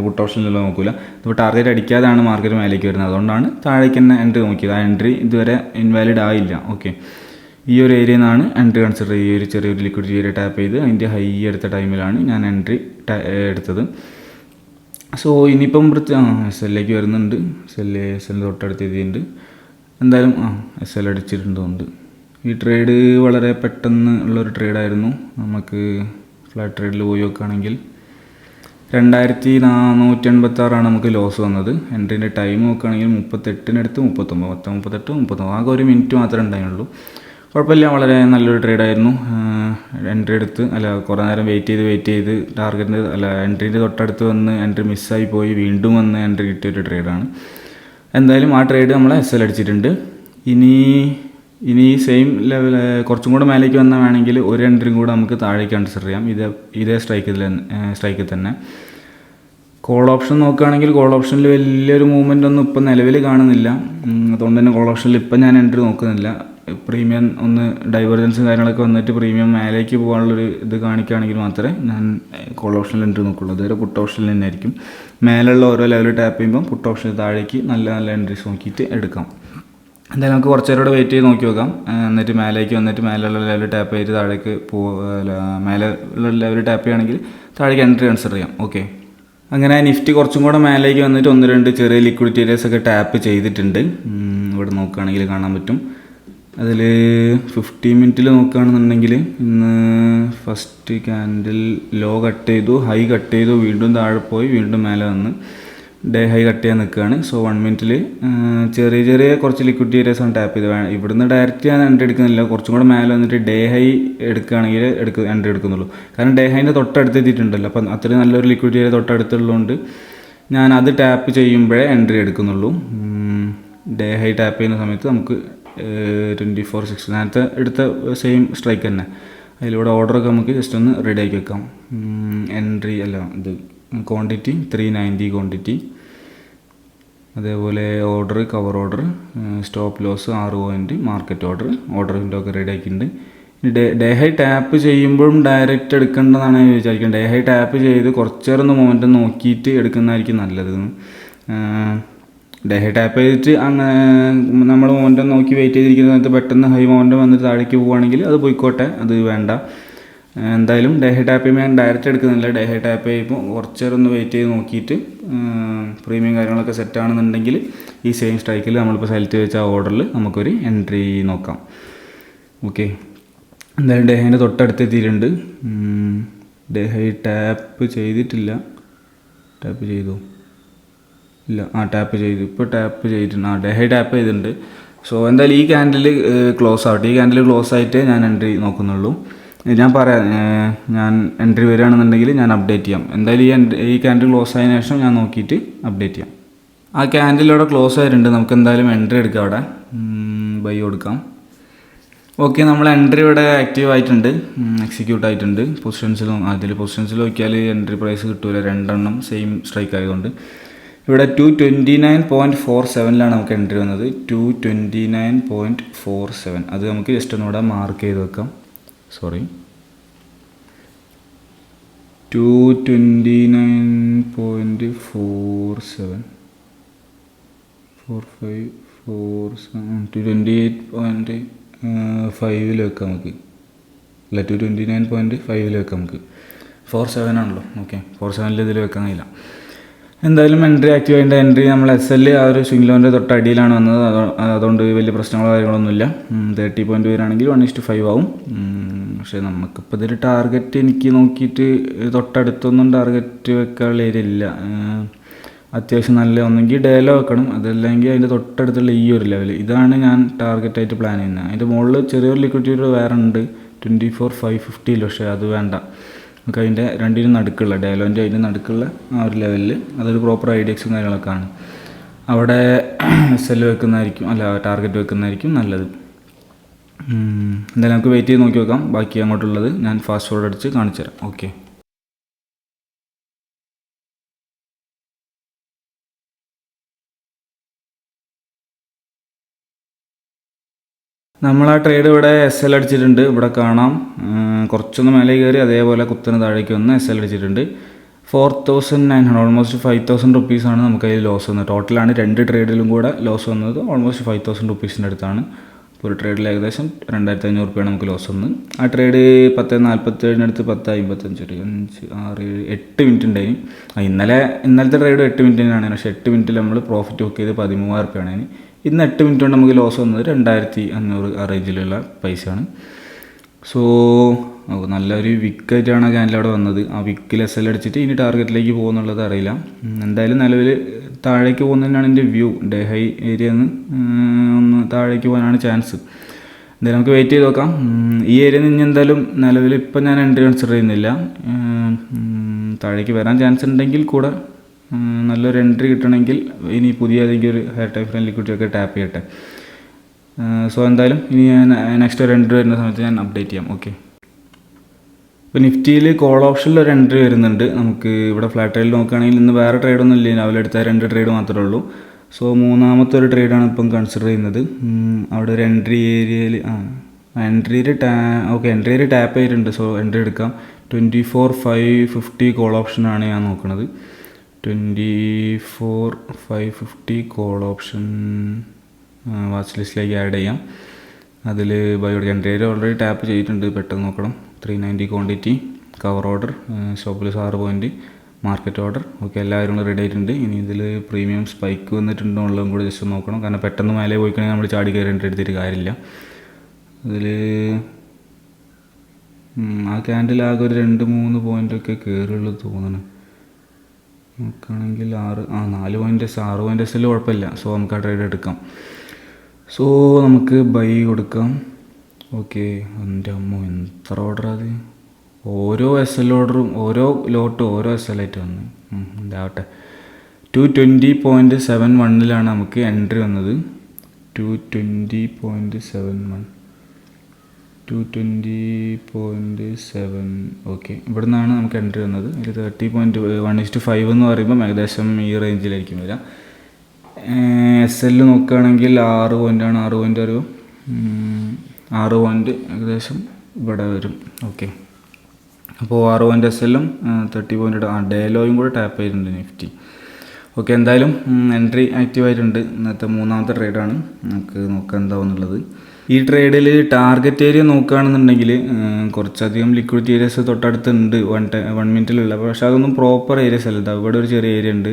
S1: പുട്ട് ഓപ്ഷനിലുള്ള നോക്കില്ല. ഇപ്പോൾ ടാർഗറ്റ് അടിക്കാതെയാണ് മാർക്കറ്റ് മേലേക്ക് വരുന്നത്, അതുകൊണ്ടാണ് താഴേക്ക് തന്നെ എൻട്രി നോക്കിയത്. ആ എൻട്രി ഇതുവരെ ഇൻവാലിഡ് ആയില്ല. ഓക്കെ, ഈ ഒരു ഏരിയയിൽ നിന്നാണ് എൻട്രി കൺസിഡർ ചെയ്യുക. ഈ ഒരു ചെറിയൊരു ലിക്വിഡിറ്റി ഏരിയ ടാപ്പ് ചെയ്ത് അതിൻ്റെ ഹൈ എടുത്ത ടൈമിലാണ് ഞാൻ എൻട്രി എടുത്തത്.
S2: സോ ഇനിയിപ്പം എസ് എല്ലിലേക്ക് വരുന്നുണ്ട്. എസ് എല്ലിന് തൊട്ടടുത്ത് എത്തിയിട്ടുണ്ട്. എന്തായാലും എസ് എൽ അടിച്ചിട്ടുണ്ടോണ്ട്. ഈ ട്രേഡ് വളരെ പെട്ടെന്ന് ഉള്ളൊരു ട്രേഡായിരുന്നു. നമുക്ക് ഫ്ലാറ്റ് ട്രേഡിൽ പോയി നോക്കുകയാണെങ്കിൽ 2486 നമുക്ക് ലോസ് വന്നത്. എൻട്രീൻ്റെ ടൈം നോക്കുകയാണെങ്കിൽ 38 39 ആകെ 1 മിനിറ്റ് മാത്രമേ ഉണ്ടായിരുന്നുള്ളൂ. കുഴപ്പമില്ല, വളരെ നല്ലൊരു ട്രേഡായിരുന്നു. എൻട്രി എടുത്ത് കുറേ നേരം വെയിറ്റ് ചെയ്ത് ടാർഗറ്റിൻ്റെ എൻട്രീൻ്റെ തൊട്ടടുത്ത് വന്ന് എൻട്രി മിസ്സായി പോയി വീണ്ടും വന്ന് എൻട്രി കിട്ടിയൊരു ട്രേഡാണ്. എന്തായാലും ആ ട്രേഡ് നമ്മൾ എസ് എൽ അടിച്ചിട്ടുണ്ട്. ഇനി സെയിം ലെവൽ കുറച്ചും കൂടെ മേലേക്ക് വന്നാൽ വേണമെങ്കിൽ ഒരു എൻട്രിയും കൂടെ നമുക്ക് താഴേക്ക് കൺസിഡർ ചെയ്യാം. ഇതേ സ്ട്രൈക്കിൽ തന്നെ. കോൾ ഓപ്ഷൻ നോക്കുകയാണെങ്കിൽ കോൾ ഓപ്ഷനിൽ വലിയൊരു മൂവ്മെൻ്റ് ഒന്നും ഇപ്പം നിലവിൽ കാണുന്നില്ല. അതുകൊണ്ട് തന്നെ കോൾ ഓപ്ഷനിൽ ഇപ്പം ഞാൻ എൻട്രി നോക്കുന്നില്ല. പ്രീമിയം ഒന്ന് ഡൈവേർജൻസും കാര്യങ്ങളൊക്കെ വന്നിട്ട് പ്രീമിയം മേലേക്ക് പോകാനുള്ളൊരു ഇത് കാണിക്കുകയാണെങ്കിൽ മാത്രമേ ഞാൻ കോൾ ഓപ്ഷനിൽ എൻട്രി നോക്കുള്ളൂ. അതുവരെ പുട്ട് ഓപ്ഷനിൽ തന്നെ ആയിരിക്കും. മേലുള്ള ഓരോ ലെവൽ ടാപ്പ് ചെയ്യുമ്പോൾ പുട്ട് ഓപ്ഷനിൽ താഴേക്ക് നല്ല നല്ല എൻട്രീസ് നോക്കിയിട്ട് എടുക്കാം. എന്തായാലും നമുക്ക് കുറച്ച് നേരം വെയിറ്റ് ചെയ്ത് നോക്കി നോക്കാം. എന്നിട്ട് മേലേക്ക് വന്നിട്ട് മേലുള്ള ലെവൽ ടാപ്പ് ചെയ്ത് താഴേക്ക് മേലുള്ള ലെവൽ ടാപ്പ് ചെയ്യുകയാണെങ്കിൽ താഴേക്ക് എൻട്രി കൺസിഡർ ചെയ്യാം. ഓക്കെ, അങ്ങനെ നിഫ്റ്റി കുറച്ചും കൂടെ മേലേക്ക് വന്നിട്ട് 1-2 ചെറിയ ലിക്വിഡിറ്റി ഏരിയസൊക്കെ ടാപ്പ് ചെയ്തിട്ടുണ്ട്. ഇവിടെ നോക്കുകയാണെങ്കിൽ കാണാൻ പറ്റും. അതിൽ 50 മിനിറ്റിൽ നോക്കുകയാണെന്നുണ്ടെങ്കിൽ ഇന്ന് ഫസ്റ്റ് ക്യാൻഡിൽ ലോ കട്ട് ചെയ്തു, ഹൈ കട്ട് ചെയ്തു, വീണ്ടും താഴെ പോയി, വീണ്ടും മേലെ വന്ന് ഡേ ഹൈ കട്ട് ചെയ്യാൻ നിൽക്കുകയാണ്. സോ 1 മിനിറ്റിൽ ചെറിയ കുറച്ച് ലിക്വിഡിറ്റി ഏരിയസാണ് ടാപ്പ് ചെയ്ത്. ഇവിടുന്ന് ഡയറക്റ്റ് ഞാൻ എൻട്രി എടുക്കുന്നില്ല. കുറച്ചും കൂടെ മേലെ വന്നിട്ട് ഡേ ഹൈ എടുക്കുകയാണെങ്കിൽ എൻട്രി എടുക്കുന്നുള്ളൂ. കാരണം ഡേ ഹൈൻ്റെ തൊട്ടടുത്ത് എത്തിയിട്ടുണ്ടല്ലോ. അപ്പം അത്രയും നല്ലൊരു ലിക്വിഡിറ്റി ഏരിയ തൊട്ടടുത്തുള്ളതുകൊണ്ട് ഞാൻ അത് ടാപ്പ് ചെയ്യുമ്പോഴേ എൻട്രി എടുക്കുന്നുള്ളൂ. ഡേ ഹൈ ടാപ്പ് ചെയ്യുന്ന സമയത്ത് നമുക്ക് 2460 നേരത്തെ എടുത്ത സെയിം സ്ട്രൈക്ക് തന്നെ. അതിലൂടെ ഓർഡറൊക്കെ നമുക്ക് ജസ്റ്റ് ഒന്ന് റെഡി ആക്കി വെക്കാം. എൻട്രി ഇത് ക്വാണ്ടിറ്റി 390 ക്വാണ്ടിറ്റി, അതേപോലെ order cover order, stop loss 6 point, market order window ഒക്കെ റെഡി ആക്കിയിട്ടുണ്ട്. ഡേ ഹൈ ടാപ്പ് ചെയ്യുമ്പോഴും ഡയറക്റ്റ് എടുക്കേണ്ടതാണ് വിചാരിക്കുന്നത്. ഡേ ഹൈ ടാപ്പ് ചെയ്ത് കുറച്ച് നേരം ഒന്ന് മൊമെൻറ്റം നോക്കിയിട്ട് എടുക്കുന്നതായിരിക്കും നല്ലത്. ഡേ ഹൈ ടാപ്പ് ചെയ്തിട്ട് നമ്മൾ മൊമെൻറ്റം നോക്കി വെയിറ്റ് ചെയ്തിരിക്കുന്ന സമയത്ത് പെട്ടെന്ന് ഹൈ മൊമെൻറ്റം വന്നിട്ട് താഴേക്ക് പോവുകയാണെങ്കിൽ അത് പോയിക്കോട്ടെ, അത് വേണ്ട. എന്തായാലും ഡേ ഹൈ ടാപ്പ് ചെയ്യുമ്പോൾ ഞാൻ ഡയറക്റ്റ് എടുക്കുന്നില്ല. ഡേ ഹൈ ടാപ്പ് ചെയ്യുമ്പോൾ കുറച്ച് നേരം ഒന്ന് വെയിറ്റ് ചെയ്ത് നോക്കിയിട്ട് പ്രീമിയം കാര്യങ്ങളൊക്കെ സെറ്റ് ആണെന്നുണ്ടെങ്കിൽ ഈ സെയിം സ്ട്രൈക്കിൽ നമ്മളിപ്പോൾ സെലക്ട് വെച്ച ആ ഓർഡറിൽ നമുക്കൊരു എൻട്രി നോക്കാം. ഓക്കെ, എന്തായാലും ഡേ ഹൈൻ്റെ തൊട്ടടുത്ത് എത്തിയിട്ടുണ്ട്. ഡേ ഹൈ ടാപ്പ് ചെയ്തിട്ടില്ല. ടാപ്പ് ചെയ്തു ഇല്ല, ടാപ്പ് ചെയ്തു. ഇപ്പോൾ ടാപ്പ് ചെയ്തിട്ടുണ്ട്. ഡേ ഹൈ ടാപ്പ് ചെയ്തിട്ടുണ്ട്. സോ എന്തായാലും ഈ ക്യാൻഡിൽ ക്ലോസ് ആവട്ടെ. ഈ ക്യാൻഡിൽ ക്ലോസ് ആയിട്ടേ ഞാൻ എൻട്രി നോക്കുന്നുള്ളൂ. ഞാൻ പറയാം, ഞാൻ എൻട്രി വരികയാണെന്നുണ്ടെങ്കിൽ ഞാൻ അപ്ഡേറ്റ് ചെയ്യാം. എന്തായാലും ഈ ക്യാൻഡിൽ ക്ലോസ് ആയതിനു ശേഷം ഞാൻ നോക്കിയിട്ട് അപ്ഡേറ്റ് ചെയ്യാം. ആ ക്യാൻഡിൽ ഇവിടെ ക്ലോസ് ആയിട്ടുണ്ട്. നമുക്ക് എന്തായാലും എൻട്രി എടുക്കാം. അവിടെ ബൈ കൊടുക്കാം. ഓക്കെ, നമ്മൾ എൻട്രി ഇവിടെ ആക്റ്റീവ് ആയിട്ടുണ്ട്, എക്സിക്യൂട്ട് ആയിട്ടുണ്ട്. പൊസിഷൻസിൽ നോക്കിയാൽ എൻട്രി പ്രൈസ് കിട്ടൂല, 2 സെയിം സ്ട്രൈക്ക് ആയതുകൊണ്ട്. ഇവിടെ 229.47 നമുക്ക് എൻട്രി വന്നത്. 229.47 അത് നമുക്ക് ജസ്റ്റ് ഒന്നുകൂടെ മാർക്ക് ചെയ്ത് വെക്കാം. 229.47 228.5 വെക്കാം നമുക്ക്. 229.5 വെക്കാം നമുക്ക്. 47 ആണല്ലോ. ഓക്കെ, 47 ഇതിൽ വെക്കാൻ കഴിയില്ല. എന്തായാലും എൻട്രി ആക്റ്റീവ് ആയിട്ട് എൻട്രി നമ്മൾ എസ് എൽ ആ ഒരു സ്വിംഗ് ലോൻ്റെ തൊട്ടടിയിലാണ് വന്നത്. അതുകൊണ്ട് വലിയ പ്രശ്നങ്ങളോ കാര്യങ്ങളൊന്നുമില്ല. 30 പോയിൻറ്റ് വരികയാണെങ്കിൽ 1:5 ആവും. പക്ഷേ നമുക്കിപ്പോൾ ഇതൊരു ടാർഗറ്റ് എനിക്ക് നോക്കിയിട്ട് തൊട്ടടുത്തൊന്നും ടാർഗറ്റ് വെക്കാനുള്ള ഏരിയ ഇല്ല. അത്യാവശ്യം നല്ല ഒന്നെങ്കിൽ ഡേലോ വെക്കണം, അതല്ലെങ്കിൽ അതിൻ്റെ തൊട്ടടുത്തുള്ള ഈ ഒരു ലെവൽ, ഇതാണ് ഞാൻ ടാർഗറ്റായിട്ട് പ്ലാൻ ചെയ്യുന്നത്. അതിൻ്റെ മുകളിൽ ചെറിയൊരു ലിക്വിഡിറ്റി വേറെ ഉണ്ട് 24,550, പക്ഷേ അത് വേണ്ട. നമുക്ക് അതിൻ്റെ രണ്ടിനും നടുക്കുള്ള ഡയലോൻ്റെ അതിൻ്റെ നടുക്കുള്ള ആ ഒരു ലെവലിൽ അതൊരു പ്രോപ്പർ ഐഡിയക്സും കാര്യങ്ങളൊക്കെ ആണ്. അവിടെ സെല്ല് വെക്കുന്നതായിരിക്കും, ടാർഗറ്റ് വെക്കുന്നതായിരിക്കും നല്ലത്. എന്തായാലും നമുക്ക് വെയിറ്റ് ചെയ്ത് നോക്കി നോക്കാം. ബാക്കി അങ്ങോട്ടുള്ളത് ഞാൻ ഫാസ്റ്റ് ഫോർവേഡ് അടിച്ച് കാണിച്ചു തരാം. ഓക്കെ, നമ്മൾ ആ ട്രേഡ് ഇവിടെ എസ് എൽ അടിച്ചിട്ടുണ്ട്. ഇവിടെ കാണാം, കുറച്ചൊന്ന് മേലെ കയറി അതേപോലെ കുത്തന് താഴേക്ക് വന്ന് എസ് എൽ അടിച്ചിട്ടുണ്ട്. 4,900 ഓൾമോസ്റ്റ് 5,000 റുപ്പീസാണ് നമുക്ക് അതിൽ ലോസ് വന്നത്. ടോട്ടലാണ് 2 ട്രേഡിലും കൂടെ ലോസ് വന്നത് ഓൾമോസ്റ്റ് 5,000 റുപ്പീസിൻ്റെ അടുത്താണ്. ഒരു ട്രേഡിൽ ഏകദേശം 2500 രൂപയാണ് നമുക്ക് ലോസ് വന്ന്. ആ ട്രേഡ് 10:47 10:55 ഒരു 5 6 7 8 മിനിറ്റ് ഉണ്ടായി. ഇന്നലത്തെ ട്രേഡ് 8 മിനിറ്റിനാണ്, പക്ഷേ 8 മിനിറ്റിൽ നമ്മൾ പ്രോഫിറ്റ് ബുക്ക് ചെയ്ത് 13,000 രൂപയാണ്. ഇന്ന് 8 മിനിറ്റ് കൊണ്ട് നമുക്ക് ലോസ് വന്നത് 2500 ആ റേഞ്ചിലുള്ള പൈസയാണ്. സോ നല്ലൊരു വിക്കായിട്ടാണ് ആ ക്യാൻഡിൽ അവിടെ വന്നത്. ആ വിക്കിൽ SL അടിച്ചിട്ട് ഇനി ടാർഗറ്റിലേക്ക് പോകുന്നുള്ളത് അറിയില്ല. എന്തായാലും നിലവിൽ താഴേക്ക് പോകുന്നതിനാണ് എൻ്റെ വ്യൂ. ഡേ ഹൈ ഏരിയ നിന്ന് ഒന്ന് താഴേക്ക് പോകാനാണ് ചാൻസ്. എന്തായാലും നമുക്ക് വെയിറ്റ് ചെയ്ത് നോക്കാം. ഈ ഏരിയയിൽ നിന്ന് എന്തായാലും നിലവിൽ ഇപ്പം ഞാൻ എൻട്രി കൺസിഡർ ചെയ്യുന്നില്ല. താഴേക്ക് വരാൻ ചാൻസ് ഉണ്ടെങ്കിൽ കൂടെ നല്ലൊരു എൻട്രി കിട്ടണമെങ്കിൽ ഇനി പുതിയ ഏതെങ്കിലും ഒരു ഹയർ ടൈം ഫ്രെയിം ലിക്വിഡിറ്റി ഒക്കെ ടാപ്പ് ചെയ്യട്ടെ. സോ എന്തായാലും ഇനി ഞാൻ നെക്സ്റ്റ് ഒരു എൻട്രി വരുന്ന സമയത്ത് ഞാൻ അപ്ഡേറ്റ് ചെയ്യാം. ഓക്കെ, ഇപ്പോൾ നിഫ്റ്റിയിൽ കോൾ ഓപ്ഷനിൽ ഒരു എൻട്രി വരുന്നുണ്ട്. നമുക്ക് ഇവിടെ ഫ്ലാറ്റ് ട്രേഡിൽ നോക്കുകയാണെങ്കിൽ ഇന്ന് വേറെ ട്രേഡൊന്നും ഇല്ല, രാവിലെ എടുത്ത 2 ട്രേഡ് മാത്രമേ ഉള്ളൂ. സോ മൂന്നാമത്തെ ഒരു ട്രേഡാണ് ഇപ്പം കൺസിഡർ ചെയ്യുന്നത്. അവിടെ ഒരു എൻട്രി ഏരിയയിൽ എൻട്രിയിൽ ടാപ്പ് ചെയ്തിട്ടുണ്ട്. സോ എൻട്രി എടുക്കാം. 24,550 കോൾ ഓപ്ഷനാണ് ഞാൻ നോക്കുന്നത്. 24,550 കോൾ ഓപ്ഷൻ വാച്ച് ലിസ്റ്റിലേക്ക് ആഡ് ചെയ്യാം. അതിൽ ബയോഡ് എൻട്രി ഓൾറെഡി ടാപ്പ് ചെയ്തിട്ടുണ്ട്. പെട്ടെന്ന് നോക്കണം. 390 ക്വാണ്ടിറ്റി, കവർ ഓർഡർ, സ്റ്റോപ്പിൽ 6 പോയിൻറ്റ്, മാർക്കറ്റ് ഓർഡർ. ഓക്കെ, എല്ലാവരും റെഡി ആയിട്ടുണ്ട്. ഇനി ഇതിൽ പ്രീമിയം സ്പൈക്ക് വന്നിട്ടുണ്ടോ ഉള്ളതും കൂടി ജസ്റ്റ് നോക്കണം. കാരണം പെട്ടെന്ന് മേലെ പോയിക്കണമെങ്കിൽ നമ്മൾ ചാടി കയറി എൻട്രി എടുത്തിട്ട് കാര്യമില്ല. അതിൽ ആ ക്യാൻഡിൽ ആകെ ഒരു 2-3 പോയിൻ്റൊക്കെ കയറുള്ളൂ തോന്നുന്നു. നോക്കുകയാണെങ്കിൽ 4 പോയിൻ്റ് 6 പോയിൻ്റ് SL കുഴപ്പമില്ല. സോ നമുക്ക് ആ ട്രേഡ് എടുക്കാം. സോ നമുക്ക് ബൈ കൊടുക്കാം. ഓക്കെ, എൻ്റെ അമ്മ എത്ര ഓർഡർ അത്! ഓരോ SL ഓർഡറും ഓരോ ലോട്ടും ഓരോ SL ആയിട്ട് വന്നു. എന്താവട്ടെ. 220.71 നമുക്ക് എൻട്രി വന്നത്. 220.7. ഓക്കെ, ഇവിടെ നിന്നാണ് നമുക്ക് എൻട്രി വന്നത്. ഒരു 30.1:5 എന്ന് പറയുമ്പം ഏകദേശം ഈ റേഞ്ചിലായിരിക്കും വരിക. SL നോക്കുകയാണെങ്കിൽ 6 പോയിൻ്റാണ്. 6 പോയിൻ്റ് അറിയും. 6 പോയിൻ്റ് ഏകദേശം ഇവിടെ വരും. ഓക്കെ, അപ്പോൾ 6 പോയിൻ്റ് SLഉം 30 പോയിൻ്റ് ഡേ ലോയും കൂടെ ടാപ്പ് ചെയ്തിട്ടുണ്ട് നിഫ്റ്റി. ഓക്കെ, എന്തായാലും എൻട്രി ആക്റ്റീവ് ആയിട്ടുണ്ട്. ഇന്നത്തെ മൂന്നാമത്തെ ട്രേഡാണ്. നമുക്ക് നോക്കാം എന്താവുന്നുള്ളത്. ഈ ട്രേഡിൽ ടാർഗറ്റ് ഏരിയ നോക്കുകയാണെന്നുണ്ടെങ്കിൽ കുറച്ചധികം ലിക്വിഡിറ്റി ഏരിയസ് തൊട്ടടുത്തുണ്ട് 1 മിനിറ്റിലുള്ള. പക്ഷേ അതൊന്നും പ്രോപ്പർ ഏരിയസ് അല്ല. ഇവിടെ ഒരു ചെറിയ ഏരിയ ഉണ്ട്.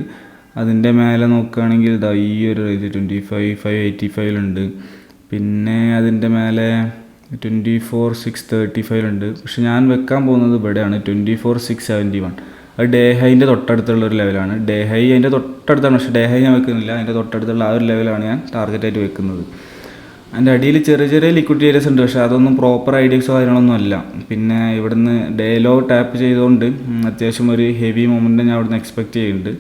S2: അതിൻ്റെ മേലെ നോക്കുകയാണെങ്കിൽ ഈ ഒരു റേഞ്ച് 25,585 പിന്നെ അതിൻ്റെ മേലെ 24,635 പക്ഷെ ഞാൻ വെക്കാൻ പോകുന്നത് ഇവിടെയാണ് 24,671. അത് ഡേ ഹൈൻ്റെ തൊട്ടടുത്തുള്ള ഒരു ലെവലാണ്. ഡേ ഹൈ അതിൻ്റെ തൊട്ടടുത്താണ്, പക്ഷേ ഡേ ഹൈ ഞാൻ വെക്കുന്നില്ല. അതിൻ്റെ തൊട്ടടുത്തുള്ള ആ ഒരു ലെവലാണ് ഞാൻ ടാർഗറ്റായിട്ട് വെക്കുന്നത്. അതിൻ്റെ അടിയിൽ ചെറിയ ചെറിയ ലിക്വിഡിറ്റി ഏരിയസ് ഉണ്ട്, പക്ഷേ അതൊന്നും പ്രോപ്പർ ഐഡിയക്സോ കാര്യങ്ങളൊന്നും അല്ല. പിന്നെ ഇവിടുന്ന് ഡേ ലോ ടാപ്പ് ചെയ്തുകൊണ്ട് അത്യാവശ്യം ഒരു ഹെവി മൊമെൻറ്റ് ഞാൻ അവിടുന്ന് എക്സ്പെക്റ്റ് ചെയ്യുന്നുണ്ട്.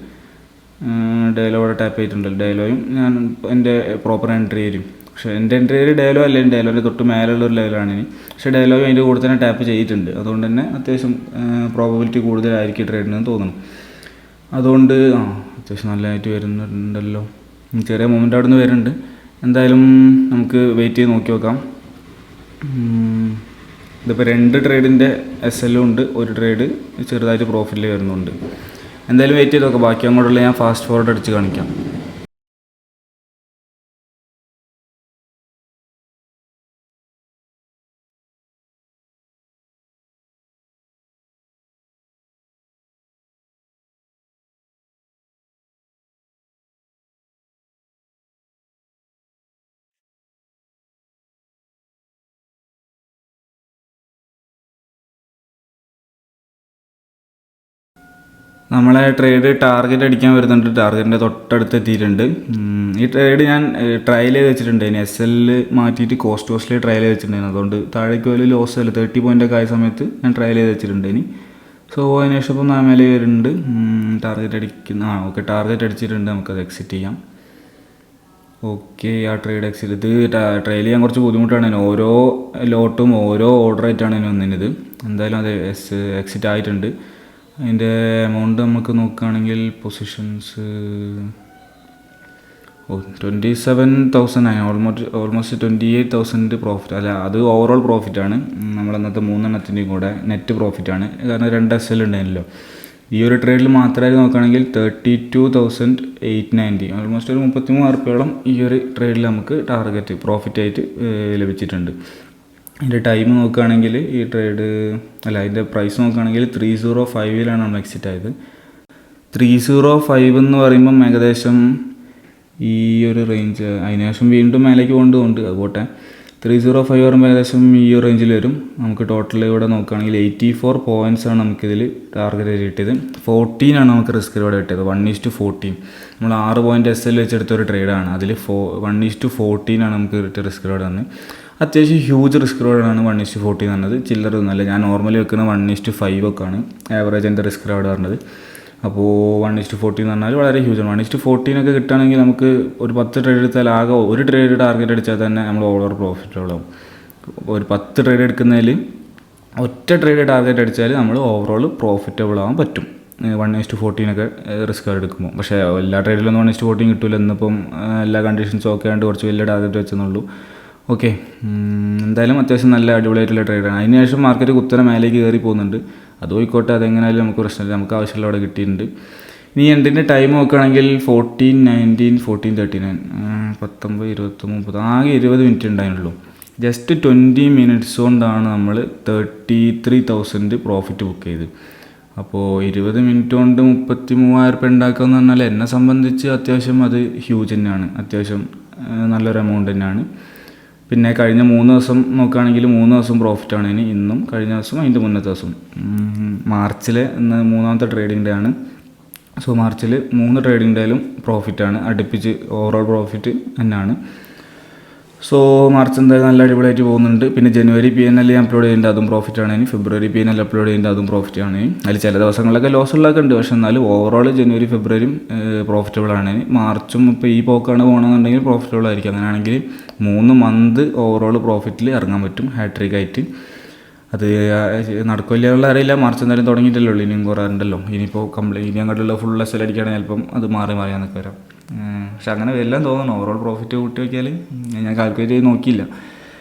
S2: ഡേ ലോ അവിടെ ടാപ്പ് ചെയ്തിട്ടുണ്ട്. ഡേ ലോയും ഞാൻ എൻ്റെ പ്രോപ്പർ എൻട്രി ഏരിയും. പക്ഷേ എൻ്റെ എൻട്രി ഏരിയ ഡേ ലോ അല്ല, ഡേ ലോൻ്റെ തൊട്ട് മേലുള്ള ഒരു ലെവലാണ് ഇനി. പക്ഷേ ഡേ ലോയും അതിൻ്റെ കൂടെ തന്നെ ടാപ്പ് ചെയ്തിട്ടുണ്ട്. അതുകൊണ്ട് തന്നെ അത്യാവശ്യം പ്രോബബിലിറ്റി കൂടുതലായിരിക്കും ട്രേഡിനെന്ന് തോന്നുന്നു. അതുകൊണ്ട് അത്യാവശ്യം നല്ലതായിട്ട് വരുന്നുണ്ടല്ലോ. ചെറിയ മൊമെൻ്റ് അവിടെ നിന്ന് വരുന്നുണ്ട്. എന്തായാലും നമുക്ക് വെയിറ്റ് ചെയ്ത് നോക്കി നോക്കാം. ഇതിപ്പോൾ 2 ട്രേഡിൻ്റെ SLഉം ഉണ്ട്, ഒരു ട്രേഡ് ചെറുതായിട്ട് പ്രോഫിറ്റിൽ വരുന്നുണ്ട്. എന്തായാലും വെയിറ്റ് ചെയ്ത് നോക്കാം. ബാക്കി അങ്ങോട്ടുള്ള ഞാൻ ഫാസ്റ്റ് ഫോർവേഡ് അടിച്ച് കാണിക്കാം. നമ്മളെ ട്രേഡ് ടാർഗറ്റ് അടിക്കാൻ വരുന്നുണ്ട്. ടാർഗറ്റിൻ്റെ തൊട്ടടുത്ത് എത്തിയിട്ടുണ്ട്. ഈ ട്രേഡ് ഞാൻ ട്രയൽ ചെയ്ത് വെച്ചിട്ടുണ്ട്. ഇനി SL മാറ്റിയിട്ട് കോസ്റ്റ്ലി ട്രയൽ ചെയ്ത് വെച്ചിട്ടുണ്ടായിരുന്നു. അതുകൊണ്ട് താഴേക്ക് വലിയ ലോസ് അല്ല. 30 പോയിൻ്റൊക്കെ ആയ സമയത്ത് ഞാൻ ട്രയൽ ചെയ്ത് വെച്ചിട്ടുണ്ട്. ഇനി സോ അതിന് ശേഷം ഇപ്പോൾ മേലെ വരുന്നുണ്ട്. ടാർഗറ്റ് അടിക്കുന്ന ഓക്കെ, ടാർഗറ്റ് അടിച്ചിട്ടുണ്ട്. നമുക്കത് എക്സിറ്റ് ചെയ്യാം. ഓക്കെ, ആ ട്രേഡ് എക്സിറ്റ്. ഇത് ട്രയൽ ചെയ്യാൻ കുറച്ച് ബുദ്ധിമുട്ടാണ്. ഓരോ ലോട്ടും ഓരോ ഓർഡർ ആയിട്ടാണ് ഇനി വന്നിരുന്നത്. എന്തായാലും അത് എക്സിറ്റ് ആയിട്ടുണ്ട്. അതിൻ്റെ എമൗണ്ട് നമുക്ക് നോക്കുകയാണെങ്കിൽ പൊസിഷൻസ് 27,000 ഓൾമോസ്റ്റ് 28,000 പ്രോഫിറ്റ്. അല്ല, അത് ഓവറോൾ പ്രോഫിറ്റാണ്. നമ്മളന്നത്തെ 3 എണ്ണത്തിൻ്റെയും കൂടെ നെറ്റ് പ്രോഫിറ്റാണ്. കാരണം 2 SL ഉണ്ടായിരുന്നല്ലോ. ഈ ഒരു ട്രേഡിൽ മാത്രമായിട്ട് നോക്കുകയാണെങ്കിൽ 32,890 ഓൾമോസ്റ്റ് ഒരു 33 റുപ്യോളം ഈ ഒരു ട്രേഡിൽ നമുക്ക് ടാർഗറ്റ് പ്രോഫിറ്റായിട്ട് ലഭിച്ചിട്ടുണ്ട്. അതിൻ്റെ ടൈം നോക്കുകയാണെങ്കിൽ ഈ ട്രേഡ് അതിൻ്റെ പ്രൈസ് നോക്കുകയാണെങ്കിൽ 305 നമ്മൾ എക്സിറ്റ് ആയത്. 305 എന്ന് പറയുമ്പം ഏകദേശം ഈ ഒരു റേഞ്ച് അതിനുശേഷം വീണ്ടും മേലേക്ക് കൊണ്ടുപോകുന്നുണ്ട്. അതുപോട്ടെ 305 പറയുമ്പോൾ ഏകദേശം ഈ ഒരു റേഞ്ചിൽ വരും. നമുക്ക് ടോട്ടൽ ഇവിടെ നോക്കുകയാണെങ്കിൽ 84 പോയിൻറ്റ്സാണ് നമുക്കിതിൽ ടാർഗറ്റ് കിട്ടിയത്. 14 നമുക്ക് റിസ്ക് റിവാർഡ് കിട്ടിയത്. 1:14 നമ്മൾ 6 പോയിൻറ്റ് SL വെച്ചെടുത്തൊരു ട്രേഡാണ്. അതിൽ 1:14 നമുക്ക് കിട്ടിയ റിസ്ക് റിവാർഡ് തന്നെ. അത്യാവശ്യം ഹ്യൂജ് റിസ്ക് റിവാർഡാണ് 1:14 പറഞ്ഞത്. ചില്ലറ ഒന്നുമല്ല. ഞാൻ നോർമലി വെക്കുന്ന 1:5 ഒക്കെ ആണ് ആവറേജ് എൻ്റെ റിസ്ക് റിവാർഡ് പറഞ്ഞത്. അപ്പോൾ 1:14 എന്ന് പറഞ്ഞാൽ വളരെ ഹ്യൂജാണ്. 1:14 ഒക്കെ കിട്ടുകയാണെങ്കിൽ നമുക്ക് ഒരു 10 ട്രേഡ് എടുത്താൽ ആകെ ഒരു ട്രേഡ് ടാർഗറ്റ് അടിച്ചാൽ തന്നെ നമ്മൾ ഓവർ പ്രോഫിറ്റുകളാവും. ഒരു 10 ട്രേഡ് എടുക്കുന്നതിൽ ഒറ്റ ട്രേഡ് ടാർഗറ്റ് അടിച്ചാൽ നമ്മൾ ഓവറോൾ പ്രോഫിറ്റബിൾ ആവാൻ പറ്റും 1:14 ഒക്കെ റിസ്ക് എടുക്കുമ്പോൾ. പക്ഷേ എല്ലാ ട്രേഡിലൊന്നും 1:14 കിട്ടില്ല. ഇന്നിപ്പം എല്ലാ കണ്ടീഷൻസും ഒക്കെ ആയിട്ട് കുറച്ച് വലിയ ടാർഗറ്റ് വെച്ചെന്നുള്ളൂ. ഓക്കെ, എന്തായാലും അത്യാവശ്യം നല്ല അടിപൊളിയായിട്ടുള്ള ട്രേഡാണ്. അതിനുശേഷം മാർക്കറ്റ് കുത്തനെ മേലേക്ക് കയറി പോകുന്നുണ്ട്. അത് പോയിക്കോട്ടെ, അതെങ്ങനെയായാലും നമുക്ക് പ്രശ്നമില്ല. നമുക്ക് ആവശ്യമുള്ള അവിടെ കിട്ടിയിട്ടുണ്ട്. ഇനി എൻഡിൻ്റെ ടൈം നോക്കുകയാണെങ്കിൽ 14:19, 14:39, 19, 20, 30 ആകെ 20 മിനിറ്റ് ഉണ്ടായിരുന്നുള്ളൂ. ജസ്റ്റ് 20 മിനിറ്റ്സ് കൊണ്ടാണ് നമ്മൾ 33,000 പ്രോഫിറ്റ് ബുക്ക് ചെയ്ത്. അപ്പോൾ 20 മിനിറ്റ് കൊണ്ട് 33,000 റുപ്യ ഉണ്ടാക്കുക എന്ന് പറഞ്ഞാൽ എന്നെ സംബന്ധിച്ച് അത്യാവശ്യം അത് ഹ്യൂജ് തന്നെയാണ്. അത്യാവശ്യം നല്ലൊരു എമൗണ്ട് തന്നെയാണ്. പിന്നെ കഴിഞ്ഞ 3 ദിവസം നോക്കുകയാണെങ്കിൽ 3 ദിവസം പ്രോഫിറ്റാണ്. ഇന്നും കഴിഞ്ഞ ദിവസം അതിൻ്റെ മുന്നത്തെ ദിവസം മാർച്ചിൽ ഇന്ന് 3ാമത്തെ ട്രേഡിംഗ് ഡേ ആണ്. സോ മാർച്ചിൽ 3 ട്രേഡിംഗ് ഡേയിലും പ്രോഫിറ്റാണ്. അടുപ്പിച്ച് ഓവറോൾ പ്രോഫിറ്റ് തന്നെയാണ്. സോ മാർച്ച് എന്തായാലും നല്ല അടിപൊളിയായിട്ട് പോകുന്നുണ്ട്. പിന്നെ ജനുവരി P&L ഞാൻ അപ്ലോഡ് ചെയ്യേണ്ടത് അതും പ്രോഫിറ്റാണ്. ഫെബ്രുവരി P&L അപ്ലോഡ് ചെയ്യേണ്ടത് അതും പ്രോഫിറ്റാണ്. അതിൽ ചില ദിവസങ്ങളിലൊക്കെ ലോസ് ഉള്ളതൊക്കെ ഉണ്ട്. പക്ഷെ എന്നാലും ഓവറോൾ ജനുവരി ഫെബ്രുവരിയും പ്രോഫിറ്റബിളാണ്. മാർച്ചും ഇപ്പോൾ ഈ പോക്കാണ് പോകണമെന്നുണ്ടെങ്കിൽ പ്രോഫിറ്റബിൾ ആയിരിക്കും. അങ്ങനെയാണെങ്കിൽ 3 മന്ത് ഓവറോൾ പ്രോഫിറ്റിൽ ഇറങ്ങാൻ പറ്റും ഹാട്രിക് ആയിട്ട്. അത് നടക്കില്ല അറിയില്ല. മാർച്ച് എന്തായാലും തുടങ്ങിയിട്ടല്ലേ ഉള്ളൂ. ഇനിയും കുറേ ഉണ്ടല്ലോ. ഇനിയിപ്പോൾ ഇനി അങ്ങോട്ടുള്ള ഫുൾ SL അടിക്കുകയാണെങ്കിൽ ചിലപ്പം അത് മാറിയാന്നൊക്കെ വരാം. പക്ഷെ അങ്ങനെ എല്ലാം തോന്നണം. ഓവറോൾ പ്രോഫിറ്റ് കൂട്ടി വയ്ക്കാൽ ഞാൻ കാൽക്കുലേറ്റ് ചെയ്ത് നോക്കിയില്ല.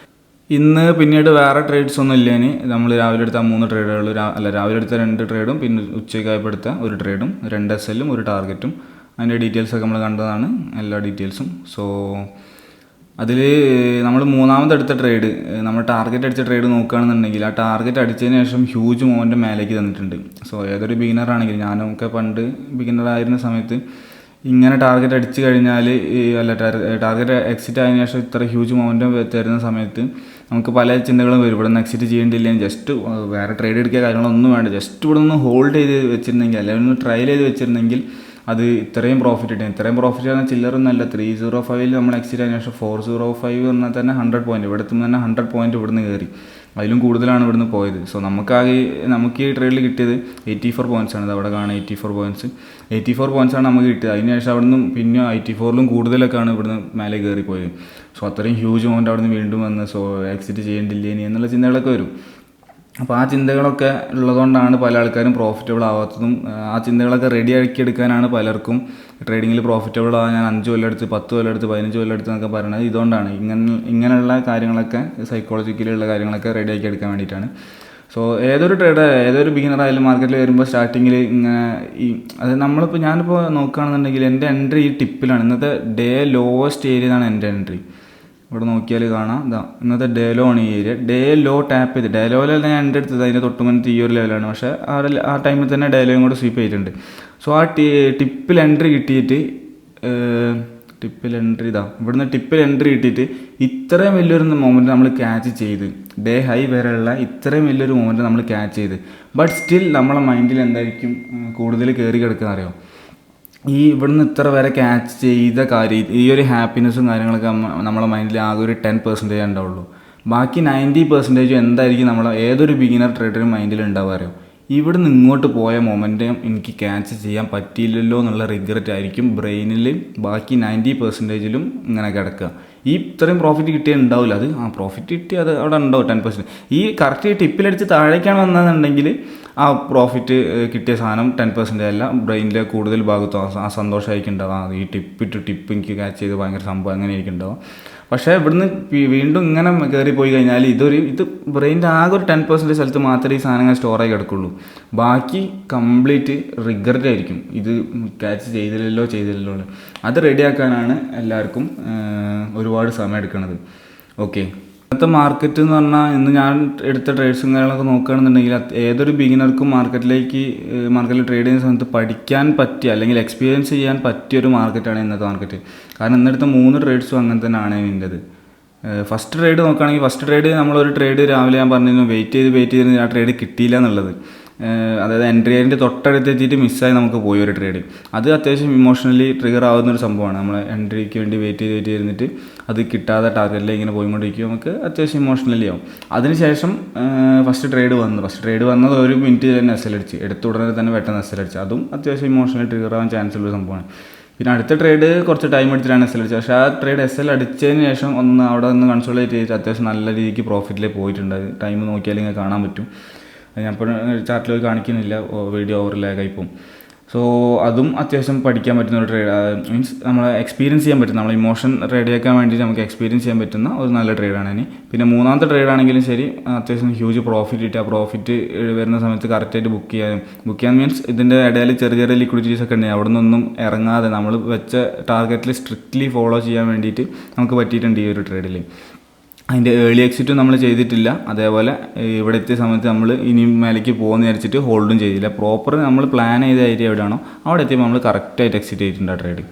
S2: ഇന്ന് പിന്നീട് വേറെ ട്രേഡ്സ് ഒന്നും ഇല്ല. നമ്മൾ രാവിലെ എടുത്ത 3 ട്രേഡുകൾ രാവിലെ എടുത്ത 2 ട്രേഡും പിന്നെ ഉച്ചയ്ക്കായപ്പോൾ എടുത്ത ഒരു ട്രേഡും 2 SLും ഒരു ടാർഗറ്റും അതിൻ്റെ ഡീറ്റെയിൽസൊക്കെ നമ്മൾ കണ്ടതാണ്, എല്ലാ ഡീറ്റെയിൽസും. സോ അതിൽ നമ്മൾ 3ാമത് എടുത്ത ട്രേഡ്, നമ്മൾ ടാർഗറ്റ് അടിച്ച ട്രേഡ് നോക്കുകയാണെന്നുണ്ടെങ്കിൽ ആ ടാർഗറ്റ് അടിച്ചതിന് ശേഷം ഹ്യൂജ് മൊമെൻ്റ് മേലേക്ക് തന്നിട്ടുണ്ട്. സോ ഏതൊരു ബിഗിനറാണെങ്കിൽ, ഞാനൊക്കെ പണ്ട് ബിഗിനറായിരുന്ന സമയത്ത് ഇങ്ങനെ ടാർഗറ്റ് അടിച്ചു കഴിഞ്ഞാൽ ടാർഗറ്റ് എക്സിറ്റ് ആയതിനു ശേഷം ഇത്ര ഹ്യൂജ് മൊമെൻ്റ് തരുന്ന സമയത്ത് നമുക്ക് പല ചിന്തകളും വരും. ഇവിടെ നിന്ന് എക്സിറ്റ് ചെയ്യേണ്ടില്ല, ജസ്റ്റ് വേറെ ട്രേഡ് എടുക്കുക കാര്യങ്ങളൊന്നും വേണ്ട, ജസ്റ്റ് ഇവിടെ നിന്ന് ഹോൾഡ് ചെയ്ത് വെച്ചിരുന്നെങ്കിൽ അല്ലെങ്കിൽ ഒന്ന് ട്രയൽ ചെയ്ത് വെച്ചിരുന്നെങ്കിൽ അത് ഇത്രയും പ്രോഫിറ്റ് കിട്ടും. ഇത്രയും പ്രോഫിറ്റ് പറഞ്ഞാൽ ചില്ലറൊന്നുമല്ല. 305 നമ്മൾ എക്സിറ്റ് ആയതിനു ശേഷം 405 പറഞ്ഞാൽ തന്നെ 100 പോയിൻറ്റ്, ഇവിടെ എത്തുമ്പോൾ തന്നെ 100 പോയിൻറ്റ് ഇവിടുന്ന് കയറി. അതിലും കൂടുതലാണ് ഇവിടുന്ന് പോയത്. സോ നമുക്ക് ഈ ട്രേഡിൽ കിട്ടിയത് 84 പോയിൻറ്റ്സാണ്. അത് അവിടെ കാണാം 84 പോയിൻറ്റ്സാണ് നമുക്ക് കിട്ടിയത്. അതിന് ശേഷം അവിടെ നിന്നും പിന്നെ 84ലും കൂടുതലൊക്കെയാണ് ഇവിടുന്ന് മേലെ കയറിപ്പോയത്. സോ അത്രയും ഹ്യൂജ് എമൗണ്ട് അവിടെ നിന്ന് വീണ്ടും വന്ന് സോ എക്സിറ്റ് ചെയ്യേണ്ടില്ലേ ഇനി എന്നുള്ള ചിന്തകളൊക്കെ വരും. അപ്പോൾ ആ ചിന്തകളൊക്കെ ഉള്ളതുകൊണ്ടാണ് പല ആൾക്കാരും പ്രോഫിറ്റബിൾ ആവാത്തതും. ആ ചിന്തകളൊക്കെ റെഡി ആക്കി എടുക്കാനാണ് പലർക്കും ട്രേഡിങ്ങിൽ പ്രോഫിറ്റബിൾ ആവാൻ ഞാൻ 5 കൊല്ലം എടുത്ത് 10 കൊല്ലം എടുത്ത് 15 കൊല്ലം എടുത്ത് എന്നൊക്കെ പറയുന്നത് ഇതുകൊണ്ടാണ്. ഇങ്ങനെയുള്ള കാര്യങ്ങളൊക്കെ സൈക്കോളജിക്കലുള്ള കാര്യങ്ങളൊക്കെ റെഡി ആക്കി എടുക്കാൻ വേണ്ടിയിട്ടാണ്. സോ ഏതൊരു ബിഗിനറായാലും മാർക്കറ്റിൽ വരുമ്പോൾ സ്റ്റാർട്ടിങ്ങിൽ ഇങ്ങനെ നമ്മളിപ്പോൾ ഞാനിപ്പോൾ നോക്കുകയാണെന്നുണ്ടെങ്കിൽ എൻ്റെ എൻട്രി ഈ ടിപ്പിലാണ്. ഇന്നത്തെ ഡേ ലോവസ്റ്റ് ഏരിയയിലാണ് എൻ്റെ എൻട്രി. ഇവിടെ നോക്കിയാൽ കാണാം, ഇന്നത്തെ ഡേ ലോ ആണ് ഈ ഏരിയ. ഡേ ലോ ടാപ്പ് ചെയ്ത്, ഡേ ലോയിലല്ല ഞാൻ എൻ്റെ അടുത്തത്, അതിൻ്റെ തൊട്ടുമുന്നത്തെ ഈ ഒരു ലെവലാണ്. പക്ഷേ ആ ടൈമിൽ തന്നെ ഡേ ലോയും കൂടെ സ്വീപ്പ് ചെയ്തിട്ടുണ്ട്. സോ ആ ടിപ്പിൽ എൻട്രി കിട്ടിയിട്ട് ഇവിടുന്ന് ടിപ്പിൽ എൻട്രി കിട്ടിയിട്ട് ഇത്രയും വലിയൊരു മൊമെൻറ്റ് നമ്മൾ ക്യാച്ച് ചെയ്ത്, ഡേ ഹൈ വരെയുള്ള ഇത്രയും വലിയൊരു മൊമെൻറ്റ് നമ്മൾ ക്യാച്ച് ചെയ്ത്, ബട്ട് സ്റ്റിൽ നമ്മളെ മൈൻഡിൽ എന്തായിരിക്കും കൂടുതൽ കയറി കിടക്കുന്ന അറിയാം, ഇവിടുന്ന് ഇത്ര വരെ ക്യാച്ച് ചെയ്ത കാര്യം, ഈ ഒരു ഹാപ്പിനെസ്സും കാര്യങ്ങളൊക്കെ നമ്മളെ മൈൻഡിൽ ആകെ ഒരു 10% ഉണ്ടാവുള്ളൂ. ബാക്കി 90% എന്തായിരിക്കും ഏതൊരു ബിഗിനർ ട്രേഡറും മൈൻഡിൽ ഉണ്ടാവുക അറിയാം. ഇവിടുന്ന് ഇങ്ങോട്ട് പോയ മൊമെൻറ്റം എനിക്ക് ക്യാച്ച് ചെയ്യാൻ പറ്റിയില്ലല്ലോ എന്നുള്ള റിഗ്രറ്റ് ആയിരിക്കും ബ്രെയിനിൽ ബാക്കി 90%ലും ഇങ്ങനെ കിടക്കുക. ഇത്രയും പ്രോഫിറ്റ് കിട്ടിയാൽ ഉണ്ടാവില്ല. അത് പ്രോഫിറ്റ് കിട്ടി അത് അവിടെ ഉണ്ടാവും 10%. ഈ കറക്റ്റ് ടിപ്പിലടിച്ച് താഴേക്കാണ് വന്നതെന്നുണ്ടെങ്കിൽ ആ പ്രോഫിറ്റ് കിട്ടിയ സാധനം 10% അല്ല, ബ്രെയിനിലെ കൂടുതൽ ഭാഗത്തും ആ സന്തോഷമായിരിക്കും ഉണ്ടാവുക. ഈ ടിപ്പ് എനിക്ക് ക്യാച്ച് ചെയ്ത് ഭയങ്കര സംഭവം അങ്ങനെയായിരിക്കും ഉണ്ടാവുക. പക്ഷേ ഇവിടുന്ന് വീണ്ടും ഇങ്ങനെ കയറി പോയി കഴിഞ്ഞാൽ ഇത് ബ്രെയിൻ്റെ ആകെ ഒരു 10% സ്ഥലത്ത് മാത്രമേ ഈ സാധനങ്ങൾ സ്റ്റോറായി കിടക്കുള്ളൂ. ബാക്കി കംപ്ലീറ്റ് റിഗ്രറ്റ് ആയിരിക്കും, ഇത് ക്യാച്ച് ചെയ്തില്ലല്ലോ. അത് റെഡിയാക്കാനാണ് എല്ലാവർക്കും ഒരുപാട് സമയം എടുക്കുന്നത്. ഓക്കെ, ഇന്നത്തെ മാർക്കറ്റ് എന്ന് പറഞ്ഞാൽ ഇന്ന് ഞാൻ എടുത്ത ട്രേഡ്സും കാര്യങ്ങളൊക്കെ നോക്കുകയാണെന്നുണ്ടെങ്കിൽ ഏതൊരു ബിഗിനർക്കും മാർക്കറ്റിൽ ട്രേഡ് ചെയ്യുന്ന സമയത്ത് പഠിക്കാൻ പറ്റിയ അല്ലെങ്കിൽ എക്സ്പീരിയൻസ് ചെയ്യാൻ പറ്റിയൊരു മാർക്കറ്റാണ് ഇന്നത്തെ മാർക്കറ്റ്. കാരണം ഇന്നെടുത്ത 3 ട്രേഡ്സും അങ്ങനെ തന്നെയാണ് ഇതിൻ്റെത്. ഫസ്റ്റ് ട്രേഡ് നോക്കുകയാണെങ്കിൽ ഫസ്റ്റ് ട്രേഡ് നമ്മളൊരു ട്രേഡ് രാവിലെ ഞാൻ പറഞ്ഞിരുന്നു വെയിറ്റ് ചെയ്ത് ആ ട്രേഡ് കിട്ടിയില്ല എന്നുള്ളത്. അതായത് എൻട്രി അതിൻ്റെ തൊട്ടടുത്ത് എത്തിയിട്ട് മിസ്സായി നമുക്ക് പോയി ഒരു ട്രേഡ്. അത് അത്യാവശ്യം ഇമോഷണലി ട്രിഗർ ആവുന്നൊരു സംഭവമാണ്. നമ്മൾ എൻട്രിക്ക് വേണ്ടി വെയിറ്റ് ചെയ്തിരുന്നിട്ട് അത് കിട്ടാതെ ടാർഗറ്റിലേക്ക് ഇങ്ങനെ പോയിക്കൊണ്ടിരിക്കും, നമുക്ക് അത്യാവശ്യം ഇമോഷണലി ആവും. അതിനുശേഷം ഫസ്റ്റ് ട്രേഡ് വന്നത് 1 മിനിറ്റ് തന്നെ SL അടിച്ച്, എടുത്ത ഉടനെ തന്നെ പെട്ടെന്ന് SL അടിച്ച്, അതും അത്യാവശ്യം ഇമോഷണലി ട്രിഗർ ആവാൻ ചാൻസ് ഉള്ള സംഭവമാണ്. പിന്നെ അടുത്ത ട്രേഡ് കുറച്ച് ടൈം എടുത്തിട്ടാണ് SL അടിച്ചത്. പക്ഷേ ആ ട്രേഡ് SL അടിച്ചതിന് ശേഷം അവിടെ നിന്ന് കൺസോളേറ്റ് ചെയ്തിട്ട് അത്യാവശ്യം നല്ല രീതിക്ക് പ്രോഫിറ്റിലേക്ക് പോയിട്ടുണ്ട്. അത് ടൈം നോക്കിയാൽ ഇങ്ങനെ കാണാൻ പറ്റും. ഞാൻ ഇപ്പോൾ ചാർട്ടിൽ കാണിക്കുന്നില്ല, വീഡിയോ ഓവർ ലാഗായി പോകും. സോ അതും അത്യാവശ്യം പഠിക്കാൻ പറ്റുന്ന ഒരു ട്രേഡ്, മീൻസ് നമ്മൾ എക്സ്പീരിയൻസ് ചെയ്യാൻ പറ്റുന്ന, നമ്മൾ ഇമോഷൻ റെഡിയാക്കാൻ വേണ്ടിയിട്ട് നമുക്ക് എക്സ്പീരിയൻസ് ചെയ്യാൻ പറ്റുന്ന ഒരു നല്ല ട്രേഡാണ് ഇനി. പിന്നെ മൂന്നാമത്തെ ട്രേഡാണെങ്കിലും ശരി, അത്യാവശ്യം ഹ്യൂജ് പ്രോഫിറ്റ് കിട്ടുക. പ്രോഫിറ്റ് വരുന്ന സമയത്ത് കറക്റ്റായിട്ട് ബുക്ക് ചെയ്യാൻ മീൻസ് ഇതിൻ്റെ ഇടയിൽ ചെറിയ ലിക്വിഡിറ്റീസ് ഒക്കെ ഉണ്ടെങ്കിൽ അവിടെ നിന്നൊന്നും ഇറങ്ങാതെ നമ്മൾ വെച്ച ടാർഗറ്റിൽ സ്ട്രിക്റ്റ്ലി ഫോളോ ചെയ്യാൻ വേണ്ടിയിട്ട് നമുക്ക് പറ്റിയിട്ടുണ്ട് ഈ ഒരു ട്രേഡിൽ. അതിൻ്റെ ഏർലി എക്സിറ്റും നമ്മൾ ചെയ്തിട്ടില്ല. അതേപോലെ ഇവിടെ എത്തിയ സമയത്ത് നമ്മൾ ഇനിയും മേലേക്ക് പോകുമെന്ന് വിചാരിച്ചിട്ട് ഹോൾഡും ചെയ്തില്ല. പ്രോപ്പർ നമ്മൾ പ്ലാൻ ചെയ്ത ഏരിയ എവിടെയാണോ അവിടെ എത്തിയപ്പോൾ നമ്മൾ കറക്റ്റായിട്ട് എക്സിറ്റ് ചെയ്തിട്ടുണ്ട് ആ ട്രേഡ്.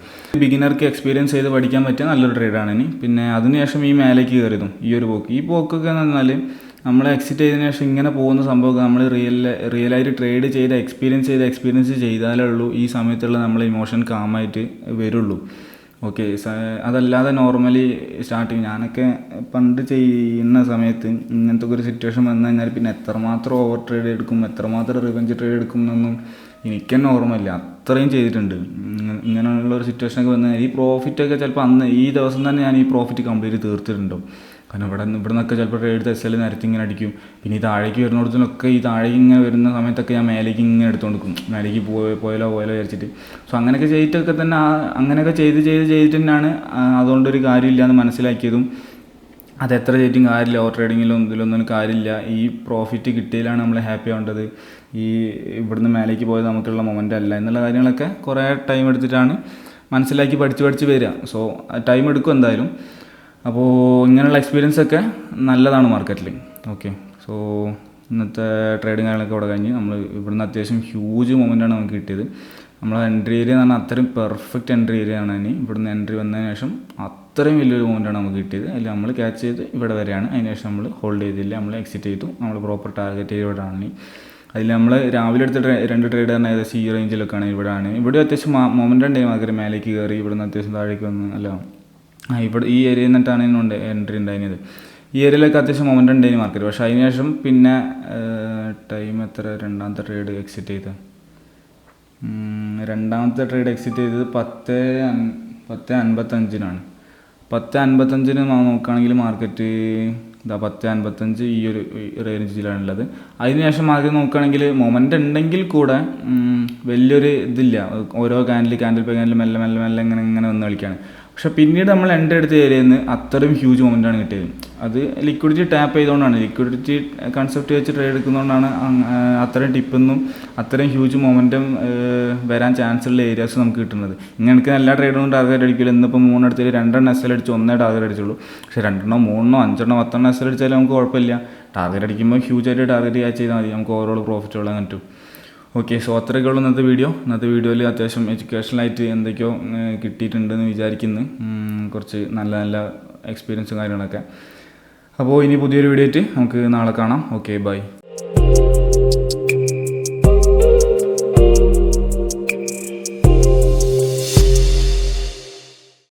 S2: ബിഗിനർക്ക് എക്സ്പീരിയൻസ് ചെയ്ത് പഠിക്കാൻ പറ്റിയ നല്ലൊരു ട്രേഡാണ് ഇനി. പിന്നെ അതിനുശേഷം ഈ മേലേക്ക് കയറിയതും ഈ പോക്കൊക്കെ എന്ന് പറഞ്ഞാൽ നമ്മൾ എക്സിറ്റ് ചെയ്തതിനു ശേഷം ഇങ്ങനെ പോകുന്ന സംഭവമൊക്കെ നമ്മൾ റിയലായിട്ട് ട്രേഡ് എക്സ്പീരിയൻസ് ചെയ്താലേ ഉള്ളൂ ഈ സമയത്തുള്ള നമ്മൾ ഇമോഷൻ കാമായിട്ട് വരുള്ളൂ. ഓക്കെ, അതല്ലാതെ നോർമലി സ്റ്റാർട്ടിങ് ഞാനൊക്കെ പണ്ട് ചെയ്യുന്ന സമയത്ത് ഇങ്ങനത്തെ ഒരു സിറ്റുവേഷൻ വന്നു കഴിഞ്ഞാൽ പിന്നെ എത്രമാത്രം ഓവർ ട്രേഡ് എടുക്കും, എത്രമാത്രം റിവെഞ്ച് ട്രേഡ് എടുക്കും എന്നൊന്നും എനിക്ക് തന്നെ ഓർമ്മയില്ല. അത്രയും ചെയ്തിട്ടുണ്ട്. ഇങ്ങനെയുള്ള ഒരു സിറ്റുവേഷനൊക്കെ വന്നു കഴിഞ്ഞാൽ ഈ പ്രോഫിറ്റൊക്കെ ചിലപ്പോൾ ഈ ദിവസം തന്നെ ഞാൻ ഈ പ്രോഫിറ്റ് കംപ്ലീറ്റ് തീർത്തിട്ടുണ്ടാവും. കാരണം ഇവിടെ നിന്നൊക്കെ ചിലപ്പോൾ ട്രേഡ് SL നിരത്തി ഇങ്ങനെ അടിക്കും. പിന്നെ ഈ താഴേക്ക് വരുന്നിടത്തുനിന്നൊക്കെ ഈ താഴേക്ക് ഇങ്ങനെ വരുന്ന സമയത്തൊക്കെ ഞാൻ മേലേക്ക് ഇങ്ങനെ എടുത്തുകൊണ്ട് നിൽക്കും, മേലേക്ക് പോയാലോ വിചാരിച്ചിട്ട്. സോ അങ്ങനെയൊക്കെ ചെയ്തിട്ടൊക്കെ തന്നെ അങ്ങനെയൊക്കെ ചെയ്തിട്ട് തന്നെയാണ് അതുകൊണ്ടൊരു കാര്യമില്ല എന്ന് മനസ്സിലാക്കിയതും. അത് എത്ര ചെയ്തിട്ടും കാര്യമില്ല, ഓവർ ട്രേഡിങ്ങിലും ഇതിലൊന്നും കാര്യമില്ല. ഈ പ്രോഫിറ്റ് കിട്ടിയതിലാണ് നമ്മൾ ഹാപ്പി ആവേണ്ടത്. ഈ ഇവിടുന്ന് മേലേക്ക് പോയത് നമുക്കുള്ള മൊമെൻ്റ് അല്ല എന്നുള്ള കാര്യങ്ങളൊക്കെ കുറേ ടൈം എടുത്തിട്ടാണ് മനസ്സിലാക്കി പഠിച്ച് വരിക. സോ ടൈം എടുക്കും എന്തായാലും. അപ്പോൾ ഇങ്ങനെയുള്ള എക്സ്പീരിയൻസ് ഒക്കെ നല്ലതാണ് മാർക്കറ്റിൽ. ഓക്കെ, സോ ഇന്നത്തെ ട്രേഡിങ് കാര്യങ്ങളൊക്കെ ഇവിടെ കഴിഞ്ഞ് നമ്മൾ ഇവിടുന്ന് അത്യാവശ്യം ഹ്യൂജ് മൊമെൻ്റാണ് നമുക്ക് കിട്ടിയത്. നമ്മളെ എൻട്രി ഏരിയ എന്ന് പറഞ്ഞാൽ അത്രയും പെർഫെക്റ്റ് എൻട്രി ഏരിയ ആണ്. ഇനി ഇവിടുന്ന് എൻട്രി വന്നതിന് ശേഷം അത്രയും വലിയൊരു മൊമെൻ്റാണ് നമുക്ക് കിട്ടിയത്. അതിൽ നമ്മൾ ക്യാച്ച് ചെയ്ത് ഇവിടെ വരെയാണ്. അതിന് ശേഷം നമ്മൾ ഹോൾഡ് ചെയ്തില്ല, നമ്മൾ എക്സിറ്റ് ചെയ്തു. നമ്മൾ പ്രോപ്പർ ടാർഗറ്റ് ചെയ്ത് ഇവിടെയാണ്. അതിൽ നമ്മൾ രാവിലെ എടുത്ത 2 ട്രേഡ് തന്നെ ഏകദേശം ഈ റേഞ്ചിലൊക്കെയാണ്. ഇവിടെ അത്യാവശ്യം മൊമെൻ്റ് ഉണ്ടായി മാർക്കറ്റ് മേലേക്ക് കയറി ഇവിടുന്ന് അത്യാവശ്യം താഴേക്ക് വന്ന് അല്ല ഇവിടെ ഈ ഏരിയയിൽ നിന്നിട്ടാണ് ഇതിനുണ്ട് എൻട്രി ഉണ്ടായിരുന്നത്. ഈ ഏരിയയിലൊക്കെ അത്യാവശ്യം മൊമെൻ്റ് ഉണ്ടായി മാർക്കറ്റ്. പക്ഷേ അതിന് ശേഷം പിന്നെ ടൈം എത്ര രണ്ടാമത്തെ ട്രേഡ് എക്സിറ്റ് ചെയ്തത് 10:55 10:55 നോക്കുകയാണെങ്കിൽ മാർക്കറ്റ് 10:55 ഈ ഒരു റേഞ്ചിലാണുള്ളത്. അതിനുശേഷം മാർക്കറ്റ് നോക്കുകയാണെങ്കിൽ മൊമെൻ്റ് ഉണ്ടെങ്കിൽ കൂടെ വലിയൊരു ഇതില്ല. ഓരോ ക്യാൻഡിൽ ബൈ ക്യാൻഡിൽ മെല്ലെ ഇങ്ങനെ വന്ന് കളിക്കുകയാണ്. പക്ഷെ പിന്നീട് നമ്മൾ എൻട്രി എടുത്ത ഏരിയയിൽ നിന്ന് അത്രയും ഹ്യൂജ് മൊമെൻ്റാണ് കിട്ടിയത്. അത് ലിക്വിഡിറ്റി ടാപ്പ് ചെയ്തുകൊണ്ടാണ്, ലിക്വിഡിറ്റി കൺസെപ്റ്റ് വെച്ച് ട്രേഡ് എടുക്കുന്നതുകൊണ്ടാണ് അത്രയും ടിപ്പൊന്നും അത്രയും ഹ്യൂജ് മൊമെൻറ്റം വരാൻ ചാൻസ് ഉള്ള ഏരിയാസ് നമുക്ക് കിട്ടുന്നത്. ഇങ്ങനെ എല്ലാ ട്രേഡും ടാർഗറ്റ് അടിക്കില്ല. ഇന്നിപ്പോൾ 3 എടുത്തിൽ 2 SL അടിച്ചു, 1 ടാർഗറ്റ് അടിച്ചുള്ളൂ. പക്ഷേ 2, 3, 5, 10 SL അടിച്ചാലും നമുക്ക് കുഴപ്പമില്ല. ടാർഗറ്റ് അടിക്കുമ്പോൾ ഹ്യൂജായിട്ട് ടാർഗറ്റ് ക്യാച്ച് ചെയ്താൽ മതി, നമുക്ക് ഓവറോൾ പ്രോഫിറ്റ് ഉള്ള പറ്റും. ഓക്കെ, സോ അത്രയൊക്കെ ഉള്ളൂ ഇന്നത്തെ വീഡിയോയിൽ അത്യാവശ്യം എഡ്യൂക്കേഷണലായിട്ട് എന്തൊക്കെയോ കിട്ടിയിട്ടുണ്ടെന്ന് വിചാരിക്കുന്നു. കുറച്ച് നല്ല എക്സ്പീരിയൻസും കാര്യങ്ങളൊക്കെ. അപ്പോൾ ഇനി പുതിയൊരു വീഡിയോ ആയിട്ട് നമുക്ക് നാളെ കാണാം. Okay, by.